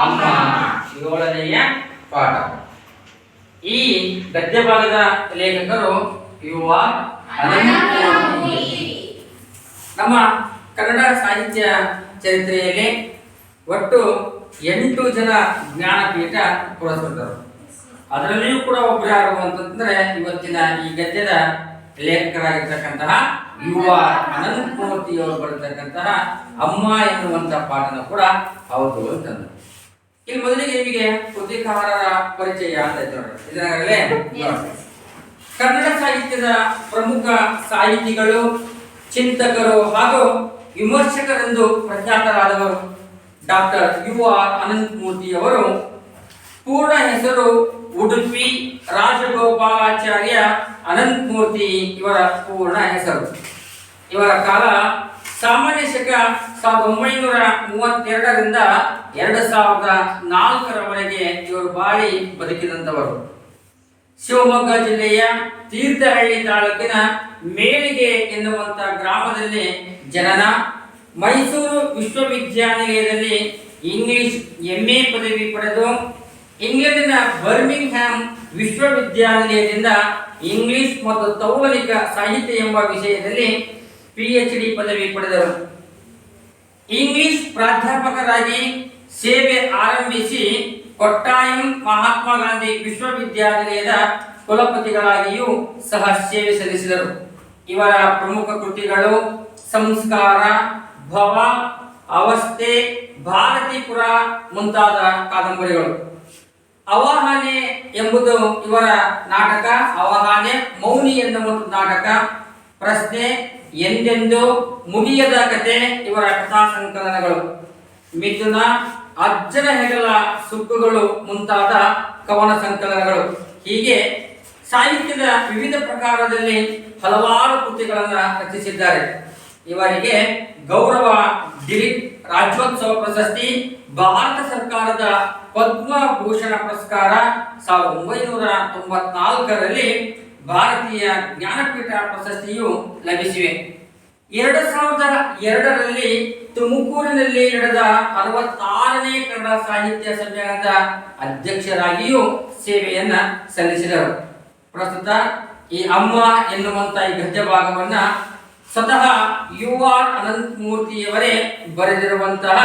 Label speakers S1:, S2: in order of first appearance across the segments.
S1: ಅಮ್ಮ. 7ನೆಯ ಪಾಠ. ಈ ಗದ್ಯ ಭಾಗದ ಲೇಖಕರು ಯು ಆರ್ ಅನಂತಮೂರ್ತಿ. ನಮ್ಮ ಕನ್ನಡ ಸಾಹಿತ್ಯ ಚರಿತ್ರೆಯಲ್ಲಿ ಒಟ್ಟು 8 ಜನ ಜ್ಞಾನಪೀಠ ಪುರಸ್ಕೃತರು. ಅದರಲ್ಲಿಯೂ ಕೂಡ ಒಬ್ಬರು ಯಾರು ಅಂತಂದ್ರೆ ಇವತ್ತಿನ ಈ ಗದ್ಯದ ಲೇಖಕರಾಗಿರ್ತಕ್ಕಂತಹ ಯು ಆರ್ ಅನಂತಮೂರ್ತಿ ಅವರು ಬರೆದಿರ್ತಕ್ಕಂತಹ ಅಮ್ಮ ಎನ್ನುವಂತ ಪಾಠನ ಕೂಡ ಹೌದು ಅಂತಂದ್ರು. ಇಲ್ಲಿ ಮೊದಲಿಗೆ ನಿಮಗೆ ಕೃತಿಕಾರರ ಪರಿಚಯ ಅಂತ ಇದ್ದಾರೆ. ಇದರಲ್ಲೇ ಕನ್ನಡ ಸಾಹಿತ್ಯದ ಪ್ರಮುಖ ಸಾಹಿತಿಗಳು, ಚಿಂತಕರು ಹಾಗೂ ವಿಮರ್ಶಕರೆಂದು ಪ್ರಖ್ಯಾತರಾದವರು ಡಾಕ್ಟರ್ ಯು ಆರ್ ಅನಂತಮೂರ್ತಿ ಅವರು. ಪೂರ್ಣ ಹೆಸರು ಉಡುಪಿ ರಾಜಗೋಪಾಲಾಚಾರ್ಯ ಅನಂತಮೂರ್ತಿ ಇವರ ಪೂರ್ಣ ಹೆಸರು. ಇವರ ಕಾಲ ಸಾಮಾನ್ಯ ಶಕ 1932ರಿಂದ 2004ರವರೆಗೆ ಇವರು ಬಾಳಿ ಬದುಕಿದಂತವರು. ಶಿವಮೊಗ್ಗ ಜಿಲ್ಲೆಯ ತೀರ್ಥಹಳ್ಳಿ ತಾಲೂಕಿನ ಮೇಳಿಗೆ ಎನ್ನುವಂತ ಗ್ರಾಮದಲ್ಲಿ ಜನನ. ಮೈಸೂರು ವಿಶ್ವವಿದ್ಯಾನಿಲಯದಲ್ಲಿ ಇಂಗ್ಲಿಷ್ MA ಪದವಿ ಪಡೆದು ಇಂಗ್ಲೆಂಡಿನ ಬರ್ಮಿಂಗ್ಹ್ಯಾಮ್ ವಿಶ್ವವಿದ್ಯಾನಿಲಯದಿಂದ ಇಂಗ್ಲಿಷ್ ಮತ್ತು ತೌಲನಿಕ ಸಾಹಿತ್ಯ ಎಂಬ ವಿಷಯದಲ್ಲಿ PhD ಪದವಿ ಪಡೆದರು. ಇಂಗ್ಲಿಷ್ ಪ್ರಾಧ್ಯಾಪಕರಾಗಿ ಸೇವೆ ಆರಂಭಿಸಿ ಕೊಟ್ಟಾಯಂ ಮಹಾತ್ಮ ಗಾಂಧಿ ವಿಶ್ವವಿದ್ಯಾನಿಲಯದ ಕುಲಪತಿಗಳಾಗಿಯೂ ಸಹ ಸೇವೆ ಸಲ್ಲಿಸಿದರು. ಇವರ ಪ್ರಮುಖ ಕೃತಿಗಳು ಸಂಸ್ಕಾರ, ಭವ, ಅವಸ್ಥೆ, ಭಾರತೀಪುರ ಮುಂತಾದ ಕಾದಂಬರಿಗಳು. ಅವಹಾನೆ ಎಂಬುದು ಇವರ ನಾಟಕ. ಅವಹಾನೆ, ಮೌನಿ ಎನ್ನುವ ನಾಟಕ, ಪ್ರಶ್ನೆ, ಎಂದೆಂದು, ಮುಗಿಯದ ಕತೆ ಇವರ ಕಥಾ ಸಂಕಲನಗಳು. ಮಿಥುನ, ಅಜ್ಜನ ಹೆಗಲ ಸುಕ್ಕುಗಳು ಮುಂತಾದ ಕವನ ಸಂಕಲನಗಳು. ಹೀಗೆ ಸಾಹಿತ್ಯದ ವಿವಿಧ ಪ್ರಕಾರದಲ್ಲಿ ಹಲವಾರು ಕೃತಿಗಳನ್ನು ರಚಿಸಿದ್ದಾರೆ. ಇವರಿಗೆ ಗೌರವ ದಿಲೀಪ್ ರಾಜ್ಯೋತ್ಸವ ಪ್ರಶಸ್ತಿ, ಭಾರತ ಸರ್ಕಾರದ ಪದ್ಮಭೂಷಣ ಪುರಸ್ಕಾರ, 1994ರಲ್ಲಿ ಭಾರತೀಯ ಜ್ಞಾನಪೀಠ ಪ್ರಶಸ್ತಿಯು ಲಭಿಸಿವೆ. 2002ರಲ್ಲಿ ತುಮಕೂರಿನಲ್ಲಿ ನಡೆದ 66ನೇ ಕನ್ನಡ ಸಾಹಿತ್ಯ ಸಮ್ಮೇಳನದ ಅಧ್ಯಕ್ಷರಾಗಿಯೂ ಸೇವೆಯನ್ನ ಸಲ್ಲಿಸಿದರು. ಪ್ರಸ್ತುತ ಈ ಅಮ್ಮ ಎನ್ನುವಂತ ಈ ಗದ್ಯ ಭಾಗವನ್ನ ಸ್ವತಃ ಯು ಆರ್ ಅನಂತಮೂರ್ತಿಯವರೇ ಬರೆದಿರುವಂತಹ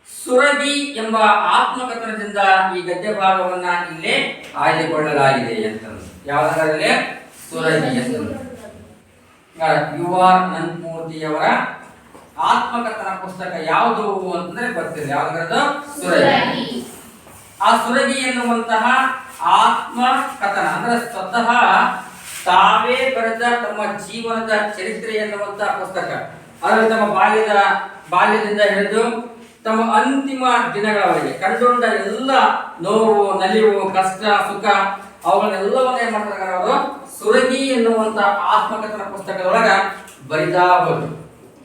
S1: ಸುರಗಿ ಎಂಬ ಆತ್ಮಕಥನದಿಂದ ಈ ಗದ್ಯ ಭಾಗವನ್ನ ಇಲ್ಲೇ ಆಯ್ದುಕೊಳ್ಳಲಾಗಿದೆ ಅಂತ. ಯಾವುದರಲ್ಲಿ? ಸುರಗಿ ಎಂದು. ಯು ಆರ್ ಅನಂತಮೂರ್ತಿಯವರ ಆತ್ಮಕಥನ ಪುಸ್ತಕ ಯಾವುದು ಅಂತಂದ್ರೆ ಗೊತ್ತಿಲ್ಲ. ಯಾವ್ದು? ಸುರಗಿ. ಆ ಸುರಗಿ ಎನ್ನುವಂತಹ ಆತ್ಮಕಥನ ಅಂದ್ರೆ ಸ್ವತಃ ತಾವೇ ಬರೆದ ತಮ್ಮ ಜೀವನದ ಚರಿತ್ರೆ ಎನ್ನುವಂತಹ ಪುಸ್ತಕ. ಅದರಲ್ಲಿ ತಮ್ಮ ಬಾಲ್ಯದಿಂದ ಹಿಡಿದು ತಮ್ಮ ಅಂತಿಮ ದಿನಗಳವರೆಗೆ ಕಂಡುಕೊಂಡ ಎಲ್ಲ ನೋವು, ನಲಿವು, ಕಷ್ಟ, ಸುಖ ಅವುಗಳನ್ನೆಲ್ಲವನ್ನ ಏನ್ ಮಾಡ್ತಾರೆ ಅವರು ಸುರಗಿ ಎನ್ನುವಂತ ಆತ್ಮಕಥನ ಪುಸ್ತಕದೊಳಗ ಬರಿತಾ ಹೋದ್ರು.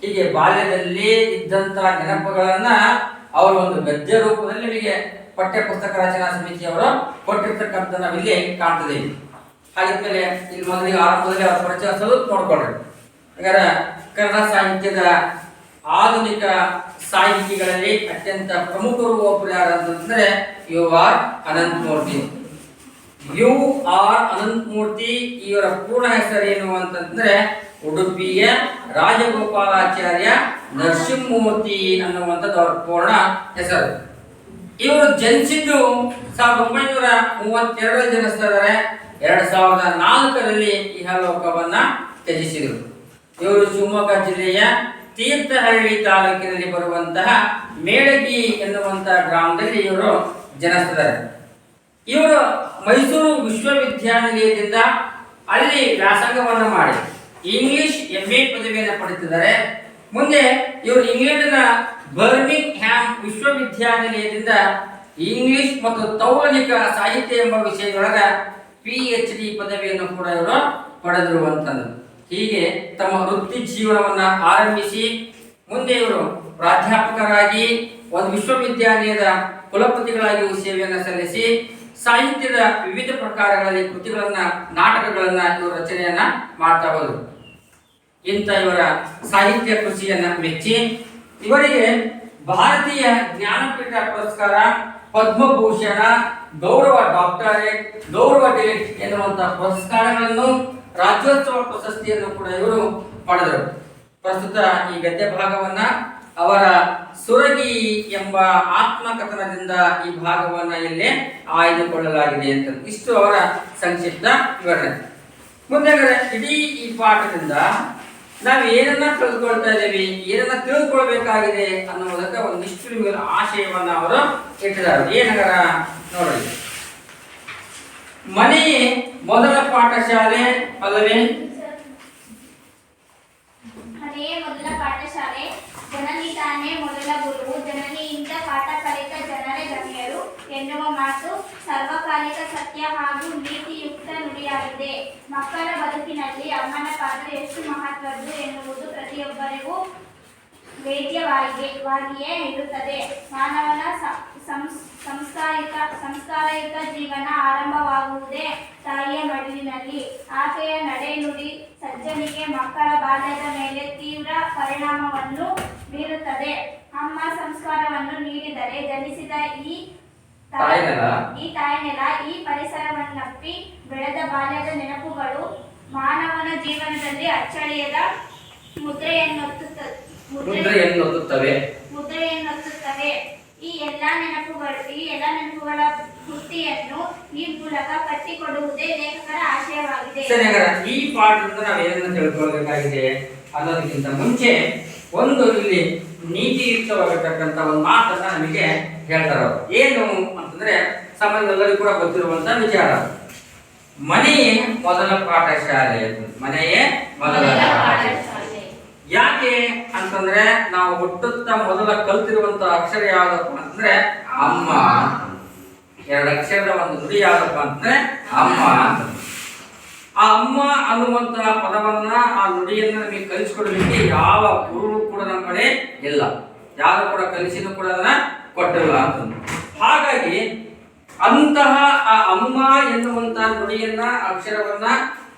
S1: ಹೀಗೆ ಬಾಲ್ಯದಲ್ಲಿ ಇದ್ದಂತ ನೆನಪುಗಳನ್ನ ಅವರು ಒಂದು ಗದ್ಯ ರೂಪದಲ್ಲಿ ನಿಮಗೆ ಪಠ್ಯ ಪುಸ್ತಕ ರಚನಾ ಸಮಿತಿಯವರು ಕೊಟ್ಟಿರ್ತಕ್ಕಂಥ ನಾವಿಲ್ಲಿ ಕಾಣ್ತದೆ. ಹಾಗಿದ್ಮೇಲೆ ಇಲ್ಲಿ ಮೊದಲಿಗೆ ಆರಂಭದಲ್ಲಿ ಅವರ ಪರಿಚಯ ಸ್ವಲ್ಪ ನೋಡ್ಕೊಳ್ರಿ. ಹಾಗಾದ್ರೆ ಕನ್ನಡ ಸಾಹಿತ್ಯದ ಆಧುನಿಕ ಸಾಹಿತಿಗಳಲ್ಲಿ ಅತ್ಯಂತ ಪ್ರಮುಖರು ಒಬ್ಬರು ಯಾರು ಅಂತಂದ್ರೆ U R Ananthamurthy. U R Ananthamurthy ಇವರ ಪೂರ್ಣ ಹೆಸರೇನು ಅಂತಂದ್ರೆ ಉಡುಪಿಯ ರಾಜಗೋಪಾಲಾಚಾರ್ಯ ನರಸಿಂಹಮೂರ್ತಿ ಅನ್ನುವಂಥದ್ದು ಅವರ ಪೂರ್ಣ ಹೆಸರು. ಇವರು ಜನಿಸಿದ್ದು 1932 ಜನಿಸ್ತಾರೆ. 2004ರಲ್ಲಿ ಇಹಲೋಕವನ್ನ ತ್ಯಜಿಸಿದರು. ಇವರು ಶಿವಮೊಗ್ಗ ಜಿಲ್ಲೆಯ ತೀರ್ಥಹಳ್ಳಿ ತಾಲೂಕಿನಲ್ಲಿ ಬರುವಂತಹ ಮೇಳಗಿ ಎನ್ನುವಂತಹ ಗ್ರಾಮದಲ್ಲಿ ಇವರು ಜನಿಸ್ತಾರೆ. ಇವರು ಮೈಸೂರು ವಿಶ್ವವಿದ್ಯಾನಿಲಯದಿಂದ ಅಲ್ಲಿ ವ್ಯಾಸಂಗವನ್ನು ಮಾಡಿ ಇಂಗ್ಲಿಷ್ MA ಪದವಿಯನ್ನು ಪಡೆದಿದ್ದಾರೆ. ಮುಂದೆ ಇವರು ಇಂಗ್ಲೆಂಡಿನ ಬರ್ಮಿಂಗ್ಹ್ಯಾಮ್ ವಿಶ್ವವಿದ್ಯಾನಿಲಯದಿಂದ ಇಂಗ್ಲಿಷ್ ಮತ್ತು ತೌಲನಿಕ ಸಾಹಿತ್ಯ ಎಂಬ ವಿಷಯದೊಳಗ PhD ಪದವಿಯನ್ನು ಕೂಡ ಇವರು ಪಡೆದಿರುವಂತದ್ದು. ಹೀಗೆ ತಮ್ಮ ವೃತ್ತಿ ಜೀವನವನ್ನ ಆರಂಭಿಸಿ ಮುಂದೆ ಇವರು ಪ್ರಾಧ್ಯಾಪಕರಾಗಿ ಒಂದು ವಿಶ್ವವಿದ್ಯಾನಿಲಯದ ಕುಲಪತಿಗಳಾಗಿಯೂ ಸೇವೆಯನ್ನು ಸಲ್ಲಿಸಿ ಸಾಹಿತ್ಯದ ವಿವಿಧ ಪ್ರಕಾರಗಳಲ್ಲಿ ಕೃತಿಗಳನ್ನ, ನಾಟಕಗಳನ್ನ ಇವರು ರಚನೆಯನ್ನ ಮಾಡ್ತಾ ಹೋದರು. ಇಂಥ ಇವರ ಸಾಹಿತ್ಯ ಕೃಷಿಯನ್ನ ಮೆಚ್ಚಿ ಇವರಿಗೆ ಭಾರತೀಯ ಜ್ಞಾನಪೀಠ ಪುರಸ್ಕಾರ, ಪದ್ಮಭೂಷಣ, ಗೌರವ ಡಾಕ್ಟರೇಟ್, ಗೌರವ ಡಿಲಿಟ್ ಎನ್ನುವಂತಹ ಪುರಸ್ಕಾರಗಳನ್ನು, ರಾಜ್ಯೋತ್ಸವ ಪ್ರಶಸ್ತಿಯನ್ನು ಕೂಡ ಇವರು ಪಡೆದರು. ಪ್ರಸ್ತುತ ಈ ಗದ್ಯ ಭಾಗವನ್ನ ಅವರ ಸುರಗಿ ಎಂಬ ಆತ್ಮಕಥನದಿಂದ ಈ ಭಾಗವನ್ನ ಇಲ್ಲಿ ಆಯ್ದುಕೊಳ್ಳಲಾಗಿದೆ ಅಂತ. ಇಷ್ಟು ಅವರ ಸಂಕ್ಷಿಪ್ತ ವಿವರಣೆ. ಮುಂದೆ ಇಡೀ ಈ ಪಾಠದಿಂದ ನಾವು ಏನನ್ನ ತಿಳಿದುಕೊಳ್ತಾ ಇದ್ದೀವಿ, ಏನನ್ನ ತಿಳಿದುಕೊಳ್ಬೇಕಾಗಿದೆ ಅನ್ನೋದಕ್ಕೆ ಒಂದಿಷ್ಟು ನಿಮಗೆ ಆಶಯವನ್ನ ಅವರು ಇಟ್ಟಿದ್ದಾರೆ. ಏನಗರ ನೋಡಿ, ಮನೆಯೇ ಮೊದಲ ಪಾಠಶಾಲೆ ಅಲ್ಲವೇ?
S2: ಮನೆಯೇ ಮೊದಲ ಪಾಠಶಾಲೆ, ಜನನಿ ತಾನೇ ಮೊದಲ ಗುರುವು, ಜನನಿಯಿಂದ ಪಾಠ ಕಲಿತ ಜನರೇ ಗಣ್ಯರು ಎನ್ನುವ ಮಾತು ಸರ್ವಕಾಲಿಕ ಸತ್ಯ ಹಾಗೂ ನೀತಿಯುಕ್ತ ನುಡಿಯಾಗಿದೆ. ಮಕ್ಕಳ ಬದುಕಿನಲ್ಲಿ ಅಮ್ಮನ ಪಾತ್ರ ಎಷ್ಟು ಮಹತ್ವದ್ದು ಎನ್ನುವುದು ಪ್ರತಿಯೊಬ್ಬರಿಗೂ ವೇದ್ಯವಾಗಿಯೇ ಇರುತ್ತದೆ. ಮಾನವನ ಸಂಸ್ಕಾರಯುತ ಜೀವನ ಆರಂಭವಾಗುವುದೇ ತಾಯಿಯ ಮಡಿಲಿನಲ್ಲಿ. ಆಕೆಯ ನಡೆ ನುಡಿ ಸಜ್ಜನಿಕೆ ಮಕ್ಕಳ ಬಾಲ್ಯದ ಮೇಲೆ ತೀವ್ರ ಪರಿಣಾಮವನ್ನು ಬೀರುತ್ತದೆ. ಅಮ್ಮ ಸಂಸ್ಕಾರವನ್ನು ನೀಡಿದರೆ ಜನಿಸಿದ ಈ ತಾಯ್ನೆಲ, ಈ ಪರಿಸರವನ್ನಪ್ಪಿ ಬೆಳೆದ ಬಾಲ್ಯದ ನೆನಪುಗಳು ಮಾನವನ ಜೀವನದಲ್ಲಿ ಅಚ್ಚಳಿಯದ ಮುದ್ರೆಯನ್ನೊತ್ತುತ್ತವೆ. ಈ ಎಲ್ಲಾ ನೆನಪುಗಳ ಕೃತಿಯನ್ನು ಈ ಮೂಲಕ ಕಟ್ಟಿಕೊಡುವುದೇ ಲೇಖಕರ ಆಶಯವಾಗಿದೆ.
S1: ಈ ಪಾಠದಿಂದ ನಾವೇನನ್ನು ತಿಳ್ಕೊಳ್ಬೇಕಾಗಿದೆ ಅನ್ನೋದಕ್ಕಿಂತ ಮುಂಚೆ ಒಂದು ಇಲ್ಲಿ ನೀತಿಯುಕ್ತವಾಗಿರ್ತಕ್ಕಂಥ ಒಂದು ಮಾತನ್ನ ನಮಗೆ ಹೇಳ್ತಾರೆ ಅವರು. ಏನು ಅಂತಂದ್ರೆ ಸಾಮಾನ್ಯ ಎಲ್ಲರಿಗೂ ಕೂಡ ಗೊತ್ತಿರುವಂತ ವಿಚಾರ. ಮನೆಯೇ ಮೊದಲ ಪಾಠಶಾಲೆ. ಮನೆಯೇ ಮೊದಲ ಪಾಠಶಾಲೆ. ಯಾಕೆ ಅಂತಂದ್ರೆ ನಾವು ಹುಟ್ಟುತ್ತಾ ಮೊದಲ ಕಲ್ತಿರುವಂತ ಅಕ್ಷರ ಯಾವ್ದಪ್ಪ ಅಂತಂದ್ರೆ ಅಮ್ಮ. ಎರಡು ಅಕ್ಷರದ ಒಂದು ನುಡಿ ಯಾವ್ದಪ್ಪ ಅಂತಂದ್ರೆ ಅಮ್ಮ. ಆ ಅಮ್ಮ ಅನ್ನುವಂತಹ ಪದವನ್ನ, ಆ ನುಡಿಯನ್ನ ನಮಗೆ ಕಲಿಸಿಕೊಡಲಿಕ್ಕೆ ಯಾವ ಗುರು ಕೂಡ ನಮ್ಮ ಕಡೆ ಇಲ್ಲ. ಯಾರು ಕೂಡ ಕಲಿಸಿನೂ ಕೂಡ ಅದನ್ನ ಕೊಟ್ಟಿಲ್ಲ ಅಂತ. ಹಾಗಾಗಿ ಅಂತಹ ಆ ಅಮ್ಮ ಎನ್ನುವಂತಹ ನುಡಿಯನ್ನ, ಅಕ್ಷರವನ್ನ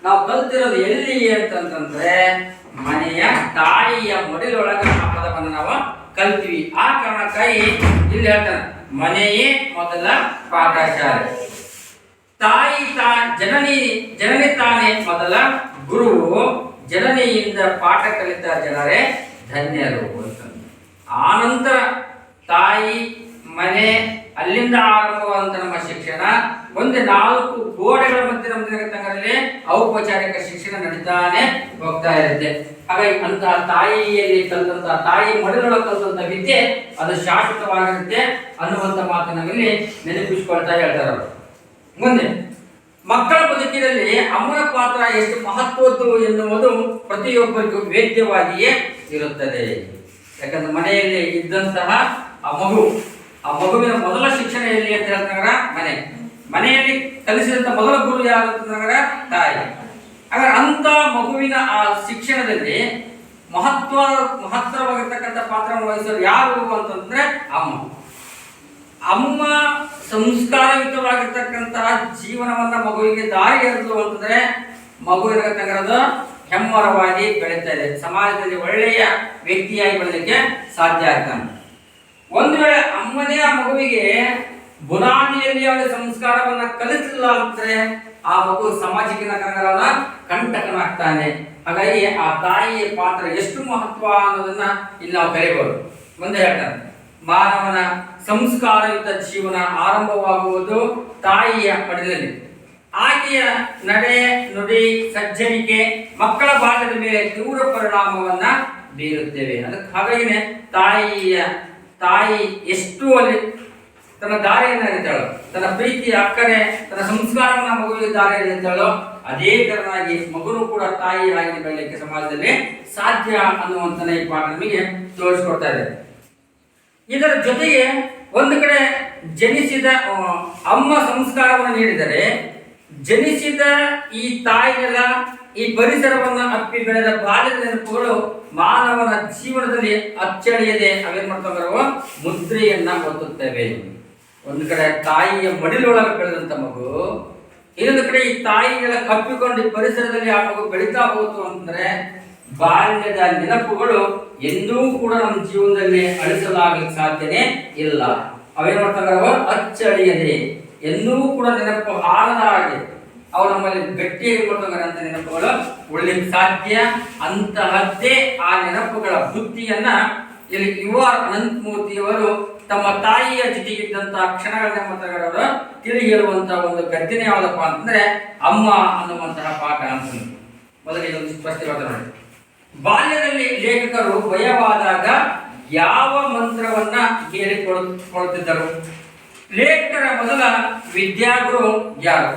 S1: ನಾವು ಕಲ್ತಿರೋದು ಎಲ್ಲಿ ಅಂತಂದ್ರೆ ಮನೆಯ ತಾಯಿಯ ಮಡಿಲೊಳಗ ಆ ಪದವನ್ನು ನಾವು ಕಲ್ತೀವಿ. ಆ ಕಾರಣಕ್ಕಾಗಿ ಇಲ್ಲಿ ಹೇಳ್ತಾನೆ ಮನೆಯೇ ಮೊದಲ ಪಾಠಶಾಲೆ. ಜನನಿ ತಾನೇ ಮೊದಲ ಗುರುವು, ಜನನಿಯಿಂದ ಪಾಠ ಕಲಿತ ಜನರೇ ಧನ್ಯರು ಅಂತ. ಆನಂತರ ತಾಯಿ, ಮನೆ, ಅಲ್ಲಿಂದ ಆರಂಭವಾದಂತ ನಮ್ಮ ಶಿಕ್ಷಣ ಒಂದೇ 4 ಗೋಡೆಗಳ ಮಧ್ಯೆ ನಮ್ಮಲ್ಲಿ ಔಪಚಾರಿಕ ಶಿಕ್ಷಣ ನಡೀತಾನೆ ಹೋಗ್ತಾ ಇರುತ್ತೆ. ಹಾಗಾಗಿ ಅಂತಹ ತಾಯಿಯಲ್ಲಿ ಕಲಿತಂತಹ, ತಾಯಿ ಮಡಿಲೊಳಗೆ ಕಲಿತಂತ ವಿದ್ಯೆ ಅದು ಶಾಶ್ವತವಾಗಿರುತ್ತೆ ಅನ್ನುವಂತ ಮಾತು ನಾವಿಲ್ಲಿ ನೆನಪಿಸ್ಕೊಳ್ತಾ ಹೇಳ್ತಾರೆ ಅವರು. ಮುಂದೆ ಮಕ್ಕಳ ಬದುಕಿನಲ್ಲಿ ಅಮ್ಮನ ಪಾತ್ರ ಎಷ್ಟು ಮಹತ್ವದ್ದು ಎನ್ನುವುದು ಪ್ರತಿಯೊಬ್ಬರಿಗೂ ವೇದ್ಯವಾಗಿಯೇ ಇರುತ್ತದೆ. ಯಾಕಂದ್ರೆ ಮನೆಯಲ್ಲಿ ಇದ್ದಂತಹ ಆ ಮಗುವಿನ ಮೊದಲ ಶಿಕ್ಷಣ ಎಲ್ಲಿ ಅಂತ ಹೇಳ್ತಾರ ಮನೆಯಲ್ಲಿ ಕಲಿಸಿದಂತ ಮೊದಲ ಗುರು ಯಾರು ಅಂತಂದ್ರ ತಾಯಿ. ಹಾಗಾದ್ರೆ ಅಂತ ಮಗುವಿನ ಆ ಶಿಕ್ಷಣದಲ್ಲಿ ಮಹತ್ತರವಾಗಿರ್ತಕ್ಕಂಥ ಪಾತ್ರವನ್ನು ವಹಿಸೋರು ಯಾರು ಅಂತಂದ್ರೆ ಅಮ್ಮ ಸಂಸ್ಕಾರಯುತವಾಗಿರ್ತಕ್ಕಂತಹ ಜೀವನವನ್ನ ಮಗುವಿಗೆ ದಾರಿ ಎರೆದು ಅಂತಂದ್ರೆ ಮಗು ಇರತಕ್ಕಂಥದ್ದು ಹೆಮ್ಮರವಾಗಿ ಬೆಳೀತಾ ಇದೆ. ಸಮಾಜದಲ್ಲಿ ಒಳ್ಳೆಯ ವ್ಯಕ್ತಿಯಾಗಿ ಬೆಳಲಿಕ್ಕೆ ಸಾಧ್ಯ ಆಗ್ತಾನೆ. ಒಂದು ವೇಳೆ ಅಮ್ಮನೇ ಆ ಮಗುವಿಗೆ ಬುನಾದಿಯಲ್ಲಿ ಅವಳ ಸಂಸ್ಕಾರವನ್ನ ಕಲಿಸಲಿಲ್ಲ ಅಂದ್ರೆ ಆ ಮಗು ಸಾಮಾಜಿಕ ಕಂಟಕನಾಗ್ತಾನೆ. ಹಾಗಾಗಿ ಆ ತಾಯಿಯ ಪಾತ್ರ ಎಷ್ಟು ಮಹತ್ವ ಅನ್ನೋದನ್ನ ಇಲ್ಲಿ ನಾವು ಕಲಿಬಹುದು. ಮುಂದೆ ಹೇಳ್ತಾನೆ ಮಾನವನ ಸಂಸ್ಕಾರಯುತ ಜೀವನ ಆರಂಭವಾಗುವುದು ತಾಯಿಯ ಮಡಿಲಲ್ಲಿ. ಆಕೆಯ ನಡೆ ನುಡಿ ಸಜ್ಜನಿಕೆ ಮಕ್ಕಳ ಬಾಲ್ಯದ ಮೇಲೆ ತೀವ್ರ ಪರಿಣಾಮವನ್ನ ಬೀರುತ್ತೇವೆ. ಅದಕ್ಕೆ ಹಾಗಾಗಿನೇ ತಾಯಿ ಎಷ್ಟು ಅಲ್ಲಿ ತನ್ನ ದಾರಿಯನ್ನು ಎರಿತಾಳೋ, ತನ್ನ ಪ್ರೀತಿ ಅಕ್ಕರೆ ತನ್ನ ಸಂಸ್ಕಾರವನ್ನ ಮಗುವಿಗೆ ದಾರಿಯಲ್ಲಿ ಎರಿತಾಳೋ, ಅದೇ ತರನಾಗಿ ಮಗುನು ಕೂಡ ತಾಯಿಯಾಗಿ ಬೆಳಲಿಕ್ಕೆ ಸಮಾಜದಲ್ಲಿ ಸಾಧ್ಯ ಅನ್ನುವಂತ ಈ ಪಾಠ ನಮಗೆ ತೋರಿಸ್ಕೊಡ್ತಾ ಇದೆ. ಇದರ ಜೊತೆಗೆ ಒಂದು ಕಡೆ ಜನಿಸಿದ ಅಮ್ಮ ಸಂಸ್ಕಾರವನ್ನು ನೀಡಿದರೆ, ಜನಿಸಿದ ಈ ತಾಯಿನೆಲ್ಲ ಈ ಪರಿಸರವನ್ನು ಅಪ್ಪಿ ಬೆಳೆದ ಬಾಲ್ಯದ ನೆನಪುಗಳು ಮಾನವನ ಜೀವನದಲ್ಲಿ ಅಚ್ಚಳಿಯದೆ ಅವೇನ್ ಮಾಡ್ತಾರೋ ಮುದ್ರೆಯನ್ನ ಒತ್ತುತ್ತವೆ. ಒಂದು ಕಡೆ ತಾಯಿಯ ಮಡಿಲೊಳಗೆ ಬೆಳೆದಂತ ಮಗು, ಇನ್ನೊಂದು ಕಡೆ ಈ ತಾಯಿಗಳ ಕಪ್ಪಿಕೊಂಡು ಈ ಪರಿಸರದಲ್ಲಿ ಆ ಮಗು ಬೆಳೀತಾ ಹೋಗ್ತು ಅಂತಂದ್ರೆ ಬಾಲ್ಯದ ನೆನಪುಗಳು ಎಂದೂ ಕೂಡ ನಮ್ಮ ಜೀವನದಲ್ಲಿ ಅಳಿಸಲಾಗಲಿಕ್ಕೆ ಸಾಧ್ಯನೇ ಇಲ್ಲ. ಅವೇನು ಮಾಡ್ತಾರೆ, ಅಚ್ಚಳಿಯದೆ ಎಂದೂ ಕೂಡ ನೆನಪು ಹಾಳದ ಹಾಗೆ ಅವು ನಮ್ಮಲ್ಲಿ ಗಟ್ಟಿಯಾಗಿ ಕೊಡ್ತಕ್ಕಂಥ ನೆನಪುಗಳು ಉಳಿಲಿಕ್ಕೆ ಸಾಧ್ಯ. ಅಂತಹದ್ದೇ ಆ ನೆನಪುಗಳ ಬುದ್ಧಿಯನ್ನ ಇಲ್ಲಿ ಯುವ ಅನಂತಮೂರ್ತಿಯವರು ತಮ್ಮ ತಾಯಿಯ ಜೊತೆಗಿದ್ದಂತಹ ಕ್ಷಣಗಳನ್ನ ಮಾತನಾಡೋರು ತಿಳಿ ಹೇಳುವಂತಹ ಒಂದು ಗದ್ಯನೆ ಯಾವುದಪ್ಪ ಅಂತಂದ್ರೆ ಅಮ್ಮ ಅನ್ನುವಂತಹ ಪಾಠ ಅಂತ. ಮೊದಲಿಗೆ ಒಂದು ಸ್ಪಷ್ಟವಾದ ನೋಡಿ. ಬಾಲ್ಯದಲ್ಲಿ ಲೇಖಕರು ಭಯವಾದಾಗ ಯಾವ ಮಂತ್ರವನ್ನ ಹೇಳಿಕೊಳ್ಳುತ್ತಿದ್ದರು? ಲೇಖಕರ ಮೊದಲ ವಿದ್ಯಾಗುರು ಯಾರು?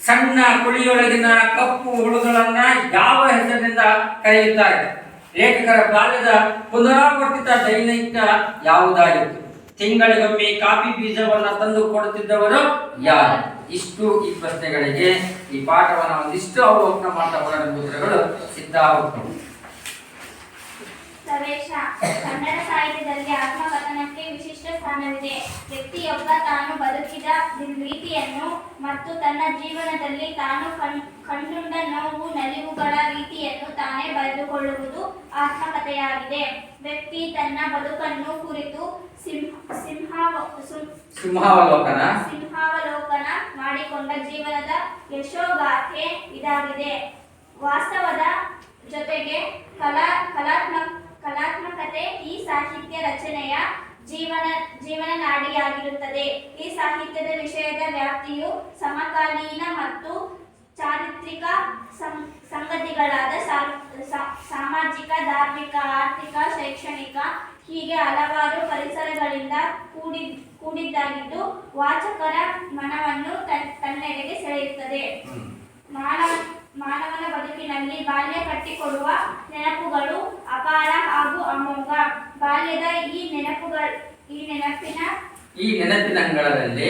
S1: ಸಣ್ಣ ಕುಳಿಯೊಳಗಿನ ಕಪ್ಪು ಹುಳುಗಳನ್ನ ಯಾವ ಹೆಸರಿನಿಂದ ಕರೆಯುತ್ತಾರೆ? ಲೇಖಕರ ಬಾಲ್ಯದ ಪುನರಾವರ್ತಿತ ದೈನಿಕ ಯಾವುದಾಗಿತ್ತು? ತಿಂಗಳಿಗೊಮ್ಮೆ ಕಾಫಿ ಬೀಜವನ್ನ ತಂದು ಕೊಡುತ್ತಿದ್ದವರು ಯಾರು? ಇಷ್ಟು ಈ ಪ್ರಶ್ನೆಗಳಿಗೆ ಈ ಪಾಠವನ್ನು ಒಂದಿಷ್ಟು ಅವಲೋಕನ ಮಾಡ್ತಾ ಬರೋ ಉತ್ತರಗಳು ಸಿದ್ಧವಾಗುತ್ತವೆ.
S2: ಪ್ರವೇಶ. ಕನ್ನಡ ಸಾಹಿತ್ಯದಲ್ಲಿ ಆತ್ಮಕಥನಕ್ಕೆ ವಿಶಿಷ್ಟ ಸ್ಥಾನವಿದೆ. ವ್ಯಕ್ತಿಯೊಬ್ಬ ತಾನು ಬದುಕಿದ ರೀತಿಯನ್ನು ಮತ್ತು ತನ್ನ ಜೀವನದಲ್ಲಿ ತಾನು ಕಂಡುಂಡ ನೋವು ನಲಿವುಗಳ ರೀತಿಯನ್ನು ತಾನೇ ಬರೆದುಕೊಳ್ಳುವುದು ಆತ್ಮಕಥೆಯಾಗಿದೆ. ವ್ಯಕ್ತಿ ತನ್ನ ಬದುಕನ್ನು ಕುರಿತು ಸಿಂಹಾವಲೋಕನ ಮಾಡಿಕೊಂಡ ಜೀವನದ ಯಶೋಗಾಥೆ ಇದಾಗಿದೆ. ವಾಸ್ತವದ ಜೊತೆಗೆ ಕಲಾತ್ಮಕತೆ ಈ ಸಾಹಿತ್ಯ ರಚನೆಯ ಜೀವನ ನಾಡಿಯಾಗಿರುತ್ತದೆ. ಈ ಸಾಹಿತ್ಯದ ವಿಷಯದ ವ್ಯಾಪ್ತಿಯು ಸಮಕಾಲೀನ ಮತ್ತು ಚಾರಿತ್ರಿಕ ಸಂಗತಿಗಳಾದ ಸಾಮಾಜಿಕ, ಧಾರ್ಮಿಕ, ಆರ್ಥಿಕ, ಶೈಕ್ಷಣಿಕ ಹೀಗೆ ಹಲವಾರು ಪರಿಸರಗಳಿಂದ ಕೂಡಿದ್ದಾಗಿದ್ದು ವಾಚಕರ ಮನವನ್ನು ತನ್ನೆಡೆಗೆ ಸೆಳೆಯುತ್ತದೆ. ಮಾನವನ ಬದುಕಿನಲ್ಲಿ ಬಾಲ್ಯ ಕಟ್ಟಿಕೊಡುವ ನೆನಪುಗಳು ಅಪಾರ ಹಾಗೂ ಅಮೋಘ. ಬಾಲ್ಯದ ಈ ನೆನಪಿನಂಗಳದಲ್ಲಿ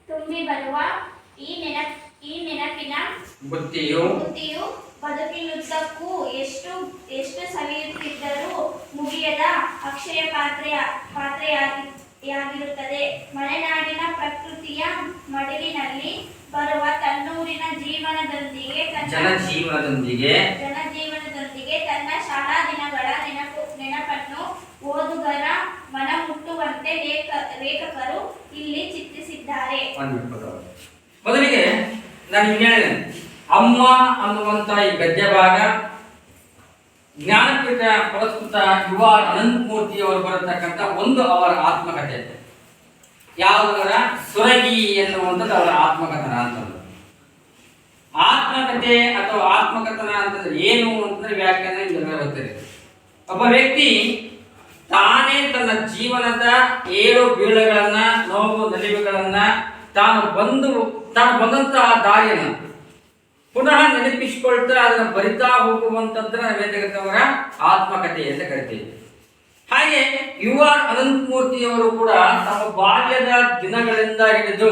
S2: ತುಂಬಿ ಬರುವ ಈ ನೆನಪಿನ ಬುದ್ಧಿಯು ಬದುಕಿನುದ್ದಕ್ಕೂ ಎಷ್ಟು ಸವಿಯುತ್ತಿದ್ದರೂ ಮುಗಿಯದ ಅಕ್ಷಯ ಪಾತ್ರೆಯಾಗಿರುತ್ತದೆ. ಮಲೆನಾಡಿನ ಪ್ರಕೃತಿಯ ಮಡಿಲಿನಲ್ಲಿ ಬರುವ ತನ್ನೂರಿನ ಜನಜೀವನದೊಂದಿಗೆ ತನ್ನ ಶಾಲಾ ದಿನಗಳ ನೆನಪನ್ನು ಓದುಗರ ಮನ ಮುಟ್ಟುವಂತೆ ಲೇಖಕರು ಇಲ್ಲಿ ಚಿತ್ರಿಸಿದ್ದಾರೆ.
S1: ಮೊದಲಿಗೆ ನಾನು ಹೇಳಿದೆ, ಅಮ್ಮ ಅನ್ನುವಂತ ಈ ಗದ್ಯ ಭಾಗ ಜ್ಞಾನಪೀಠ ಪುರಸ್ಕೃತ ಯುವ ಅನಂತಮೂರ್ತಿಯವರು ಬರತಕ್ಕಂಥ ಒಂದು ಅವರ ಆತ್ಮಕಥೆ. ಯಾವುದರ ಸುರಗಿ ಎನ್ನುವಂಥದ್ದು ಅವರ ಆತ್ಮಕಥನ ಅಂತಂದ್ರೆ. ಆತ್ಮಕಥೆ ಅಥವಾ ಆತ್ಮಕಥನ ಅಂತಂದ್ರೆ ಏನು ಅಂತಂದ್ರೆ ವ್ಯಾಖ್ಯಾನ ನಿಮಗೆ ಗೊತ್ತಿದೆ. ಒಬ್ಬ ವ್ಯಕ್ತಿ ತಾನೇ ತನ್ನ ಜೀವನದ ಏಳು ಬೀಳುಗಳನ್ನ, ನೋವು ನಲಿವುಗಳನ್ನ, ತಾನು ಬಂದಂತಹ ದಾರಿಯನ್ನು ಪುನಃ ನೆನಪಿಸಿಕೊಳ್ತಾ ಅದನ್ನು ಬರಿತಾ ಹೋಗುವಂಥದ್ದನ್ನ ನಾವೇಂತವರ ಆತ್ಮಕಥೆ ಅಂತ ಕರಿತೀವಿ. ಹಾಗೆ ಯುವ ಅನಂತಮೂರ್ತಿಯವರು ಕೂಡ ತಮ್ಮ ಬಾಲ್ಯದ ದಿನಗಳಿಂದ ಹಿಡಿದು